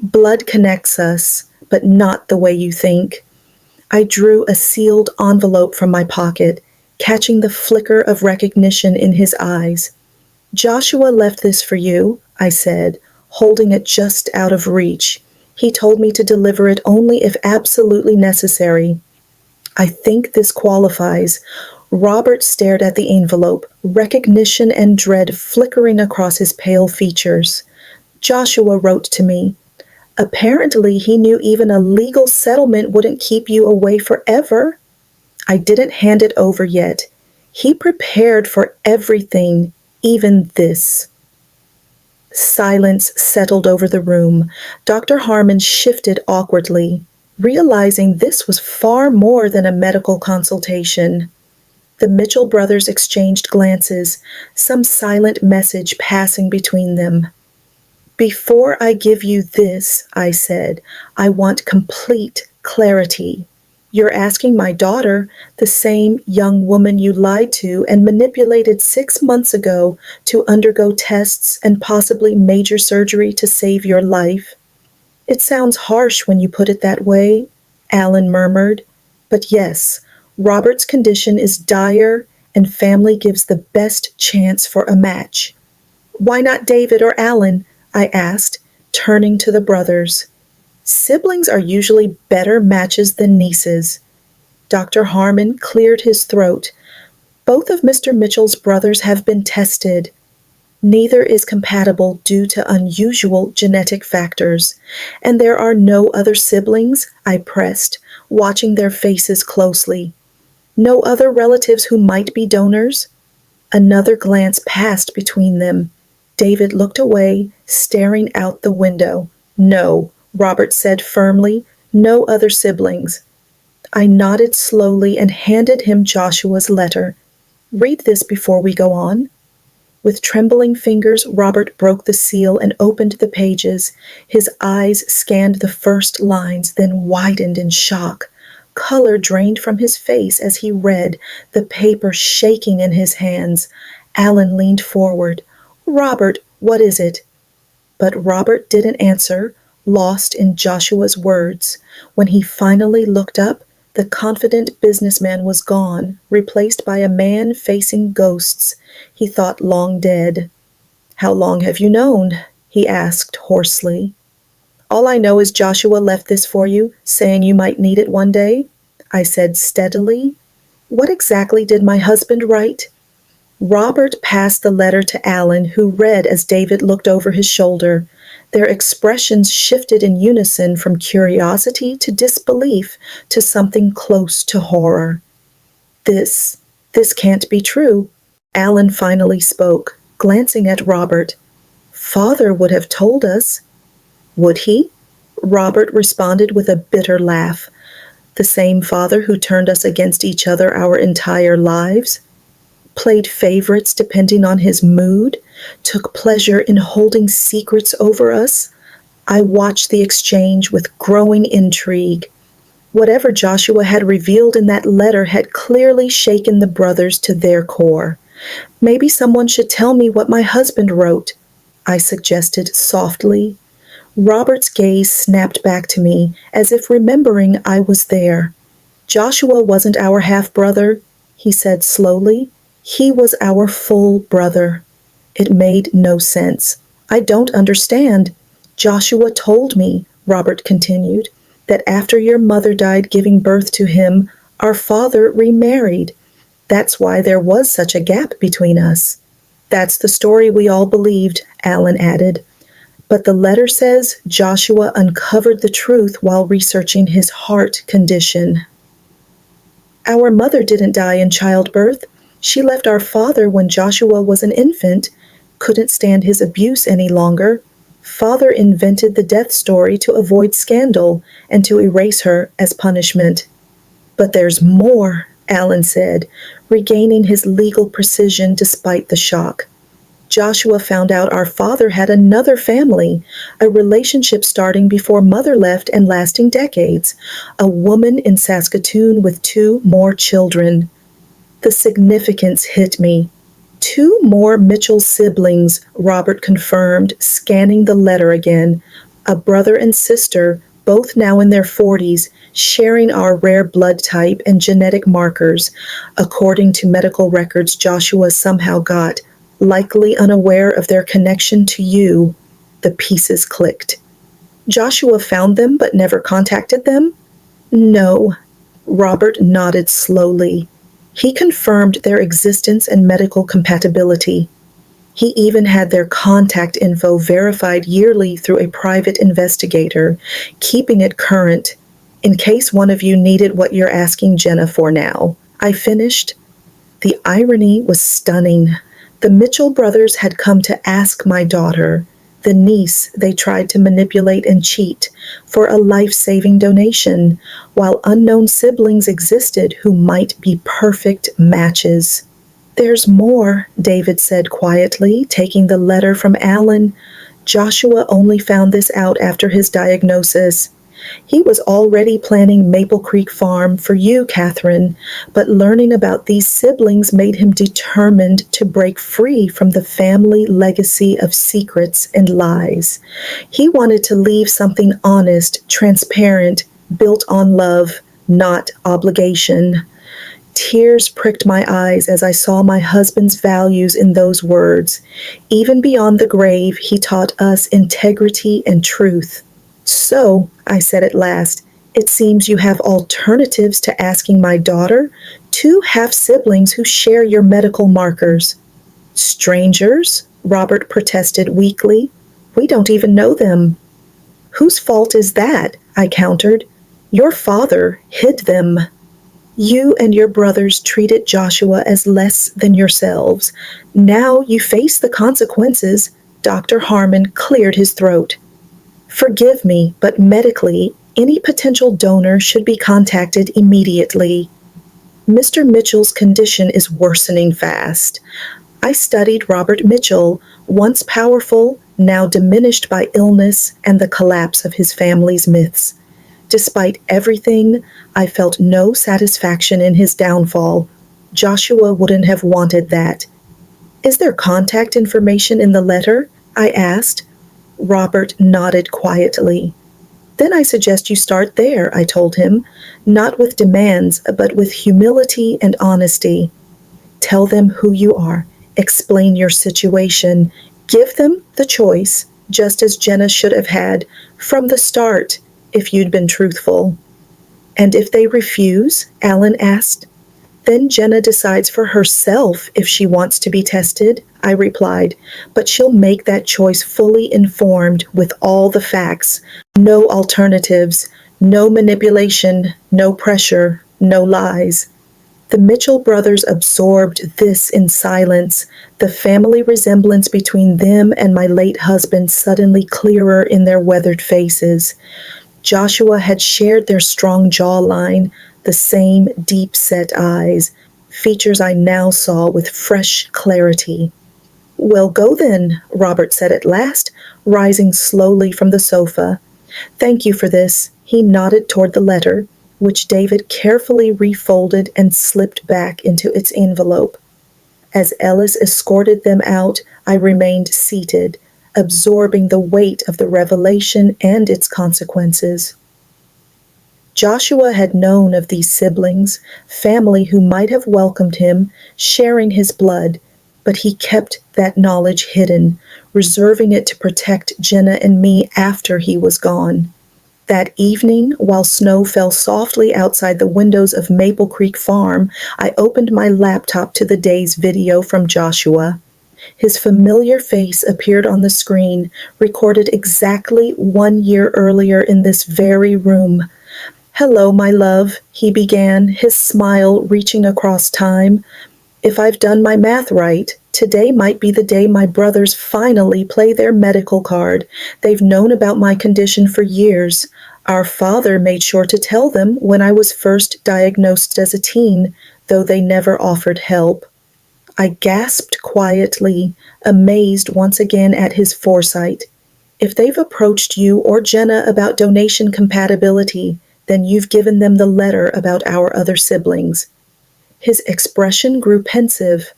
Blood connects us, but not the way you think. I drew a sealed envelope from my pocket, catching the flicker of recognition in his eyes. Joshua left this for you, I said, holding it just out of reach. He told me to deliver it only if absolutely necessary. I think this qualifies. Robert stared at the envelope, recognition and dread flickering across his pale features. Joshua wrote to me. Apparently he knew even a legal settlement wouldn't keep you away forever. I didn't hand it over yet. He prepared for everything, even this. Silence settled over the room. Dr. Harmon shifted awkwardly. realizing this was far more than a medical consultation. The Mitchell brothers exchanged glances, some silent message passing between them. "Before I give you this," I said, "I want complete clarity. You're asking my daughter, the same young woman you lied to and manipulated 6 months ago, to undergo tests and possibly major surgery to save your life." "It sounds harsh when you put it that way," Alan murmured. "But yes, Robert's condition is dire, and family gives the best chance for a match." "Why not David or Alan?" I asked, turning to the brothers. "Siblings are usually better matches than nieces." Dr. Harmon cleared his throat. "Both of Mr. Mitchell's brothers have been tested. Neither is compatible due to unusual genetic factors. And there are no other siblings," I pressed, watching their faces closely. "No other relatives who might be donors?" Another glance passed between them. David looked away, staring out the window. "No," Robert said firmly, "no other siblings." I nodded slowly and handed him Joshua's letter. "Read this before we go on." With trembling fingers, Robert broke the seal and opened the pages. His eyes scanned the first lines, then widened in shock. Color drained from his face as he read, the paper shaking in his hands. Alan leaned forward. "Robert, what is it?" But Robert didn't answer, lost in Joshua's words. When he finally looked up, the confident businessman was gone, replaced by a man facing ghosts, he thought long dead. "How long have you known?" he asked hoarsely. "All I know is Joshua left this for you, saying you might need it one day," I said steadily. "What exactly did my husband write?" Robert passed the letter to Alan, who read as David looked over his shoulder. Their expressions shifted in unison from curiosity to disbelief to something close to horror. This can't be true," Alan finally spoke, glancing at Robert. "Father would have told us." "Would he?" Robert responded with a bitter laugh. "The same father who turned us against each other our entire lives? Played favorites depending on his mood, took pleasure in holding secrets over us?" I watched the exchange with growing intrigue. Whatever Joshua had revealed in that letter had clearly shaken the brothers to their core. "Maybe someone should tell me what my husband wrote," I suggested softly. Robert's gaze snapped back to me, as if remembering I was there. "Joshua wasn't our half-brother," he said slowly. "He was our full brother." It made no sense. "I don't understand." "Joshua told me," Robert continued, "that after your mother died giving birth to him, our father remarried. That's why there was such a gap between us." "That's the story we all believed," Alan added. "But the letter says Joshua uncovered the truth while researching his heart condition." "Our mother didn't die in childbirth. She left our father when Joshua was an infant, couldn't stand his abuse any longer. Father invented the death story to avoid scandal and to erase her as punishment." "But there's more," Alan said, regaining his legal precision despite the shock. "Joshua found out our father had another family, a relationship starting before mother left and lasting decades, a woman in Saskatoon with 2 more children." The significance hit me. 2 more Mitchell siblings, Robert confirmed, scanning the letter again. A brother and sister, both now in their 40s, sharing our rare blood type and genetic markers. According to medical records Joshua somehow got, likely unaware of their connection to you. The pieces clicked. "Joshua found them but never contacted them?" "No." Robert nodded slowly. "He confirmed their existence and medical compatibility. He even had their contact info verified yearly through a private investigator, keeping it current, in case one of you needed what you're asking Jenna for now." I finished. The irony was stunning. The Mitchell brothers had come to ask my daughter, the niece they tried to manipulate and cheat for a life-saving donation, while unknown siblings existed who might be perfect matches. There's more, David said quietly, taking the letter from Alan. Joshua only found this out after his diagnosis. He was already planning Maple Creek Farm for you, Catherine, but learning about these siblings made him determined to break free from the family legacy of secrets and lies. He wanted to leave something honest, transparent, built on love, not obligation. Tears pricked my eyes as I saw my husband's values in those words. Even beyond the grave, he taught us integrity and truth. So, I said at last, it seems you have alternatives to asking my daughter, two half-siblings who share your medical markers. Strangers? Robert protested weakly. We don't even know them. Whose fault is that? I countered. Your father hid them. You and your brothers treated Joshua as less than yourselves. Now you face the consequences. Dr. Harmon cleared his throat. Forgive me, but medically, any potential donor should be contacted immediately. Mr. Mitchell's condition is worsening fast. I studied Robert Mitchell, once powerful, now diminished by illness and the collapse of his family's myths. Despite everything, I felt no satisfaction in his downfall. Joshua wouldn't have wanted that. Is there contact information in the letter? I asked. Robert nodded quietly. Then I suggest you start there, I told him, not with demands, but with humility and honesty. Tell them who you are. Explain your situation. Give them the choice, just as Jenna should have had from the start, if you'd been truthful. And if they refuse? Alan asked. Then Jenna decides for herself if she wants to be tested, I replied, but she'll make that choice fully informed with all the facts, no alternatives, no manipulation, no pressure, no lies. The Mitchell brothers absorbed this in silence, the family resemblance between them and my late husband suddenly clearer in their weathered faces. Joshua had shared their strong jawline, the same deep-set eyes, features I now saw with fresh clarity. Well, go then, Robert said at last, rising slowly from the sofa. Thank you for this. He nodded toward the letter, which David carefully refolded and slipped back into its envelope. As Ellis escorted them out, I remained seated, absorbing the weight of the revelation and its consequences. Joshua had known of these siblings, family who might have welcomed him, sharing his blood, but he kept that knowledge hidden, reserving it to protect Jenna and me after he was gone. That evening, while snow fell softly outside the windows of Maple Creek Farm, I opened my laptop to the day's video from Joshua. His familiar face appeared on the screen, recorded exactly 1 year earlier in this very room. Hello, my love, he began, his smile reaching across time. If I've done my math right, today might be the day my brothers finally play their medical card. They've known about my condition for years. Our father made sure to tell them when I was first diagnosed as a teen, though they never offered help. I gasped quietly, amazed once again at his foresight. If they've approached you or Jenna about donation compatibility, then you've given them the letter about our other siblings. His expression grew pensive.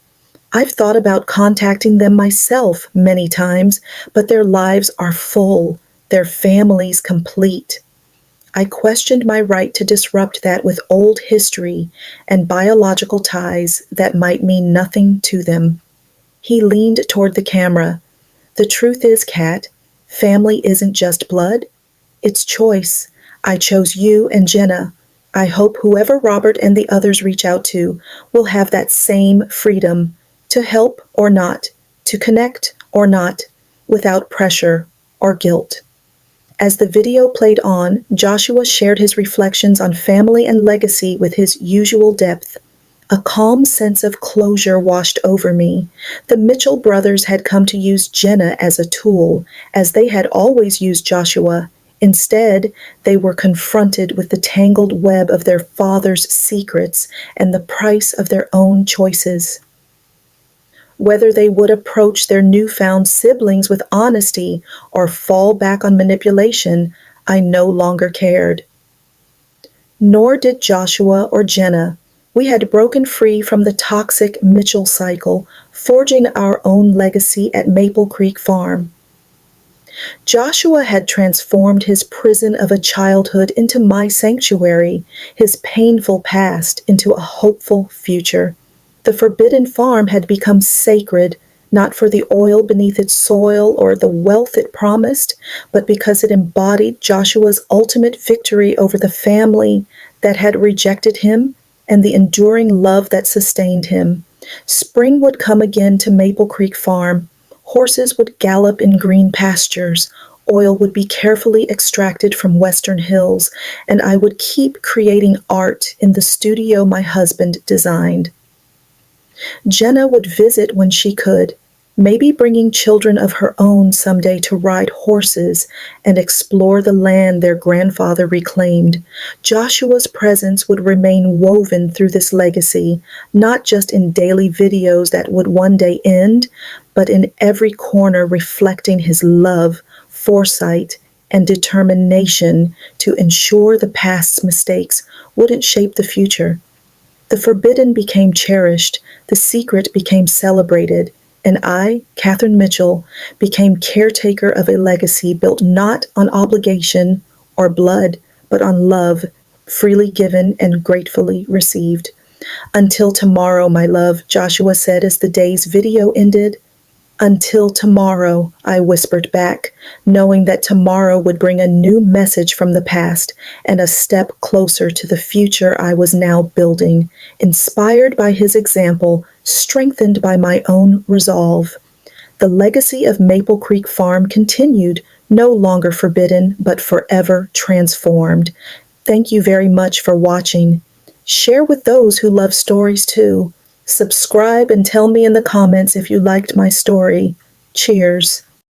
I've thought about contacting them myself many times, but their lives are full, their families complete. I questioned my right to disrupt that with old history and biological ties that might mean nothing to them. He leaned toward the camera. The truth is, Kat, family isn't just blood. It's choice. I chose you and Jenna. I hope whoever Robert and the others reach out to will have that same freedom to help or not, to connect or not, without pressure or guilt. As the video played on, Joshua shared his reflections on family and legacy with his usual depth. A calm sense of closure washed over me. The Mitchell brothers had come to use Jenna as a tool, as they had always used Joshua. Instead, they were confronted with the tangled web of their father's secrets and the price of their own choices. Whether they would approach their newfound siblings with honesty or fall back on manipulation, I no longer cared. Nor did Joshua or Jenna. We had broken free from the toxic Mitchell cycle, forging our own legacy at Maple Creek Farm. Joshua had transformed his prison of a childhood into my sanctuary, his painful past into a hopeful future. The forbidden farm had become sacred, not for the oil beneath its soil or the wealth it promised, but because it embodied Joshua's ultimate victory over the family that had rejected him and the enduring love that sustained him. Spring would come again to Maple Creek Farm. Horses would gallop in green pastures. Oil would be carefully extracted from western hills, and I would keep creating art in the studio my husband designed. Jenna would visit when she could, maybe bringing children of her own someday to ride horses and explore the land their grandfather reclaimed. Joshua's presence would remain woven through this legacy, not just in daily videos that would one day end, but in every corner reflecting his love, foresight, and determination to ensure the past's mistakes wouldn't shape the future. The forbidden became cherished, the secret became celebrated, and I, Catherine Mitchell, became caretaker of a legacy built not on obligation or blood, but on love, freely given and gratefully received. Until tomorrow, my love, Joshua said as the day's video ended. Until tomorrow, I whispered back, knowing that tomorrow would bring a new message from the past and a step closer to the future I was now building, inspired by his example, strengthened by my own resolve. The legacy of Maple Creek Farm continued, no longer forbidden, but forever transformed. Thank you very much for watching. Share with those who love stories too. Subscribe and tell me in the comments if you liked my story. Cheers.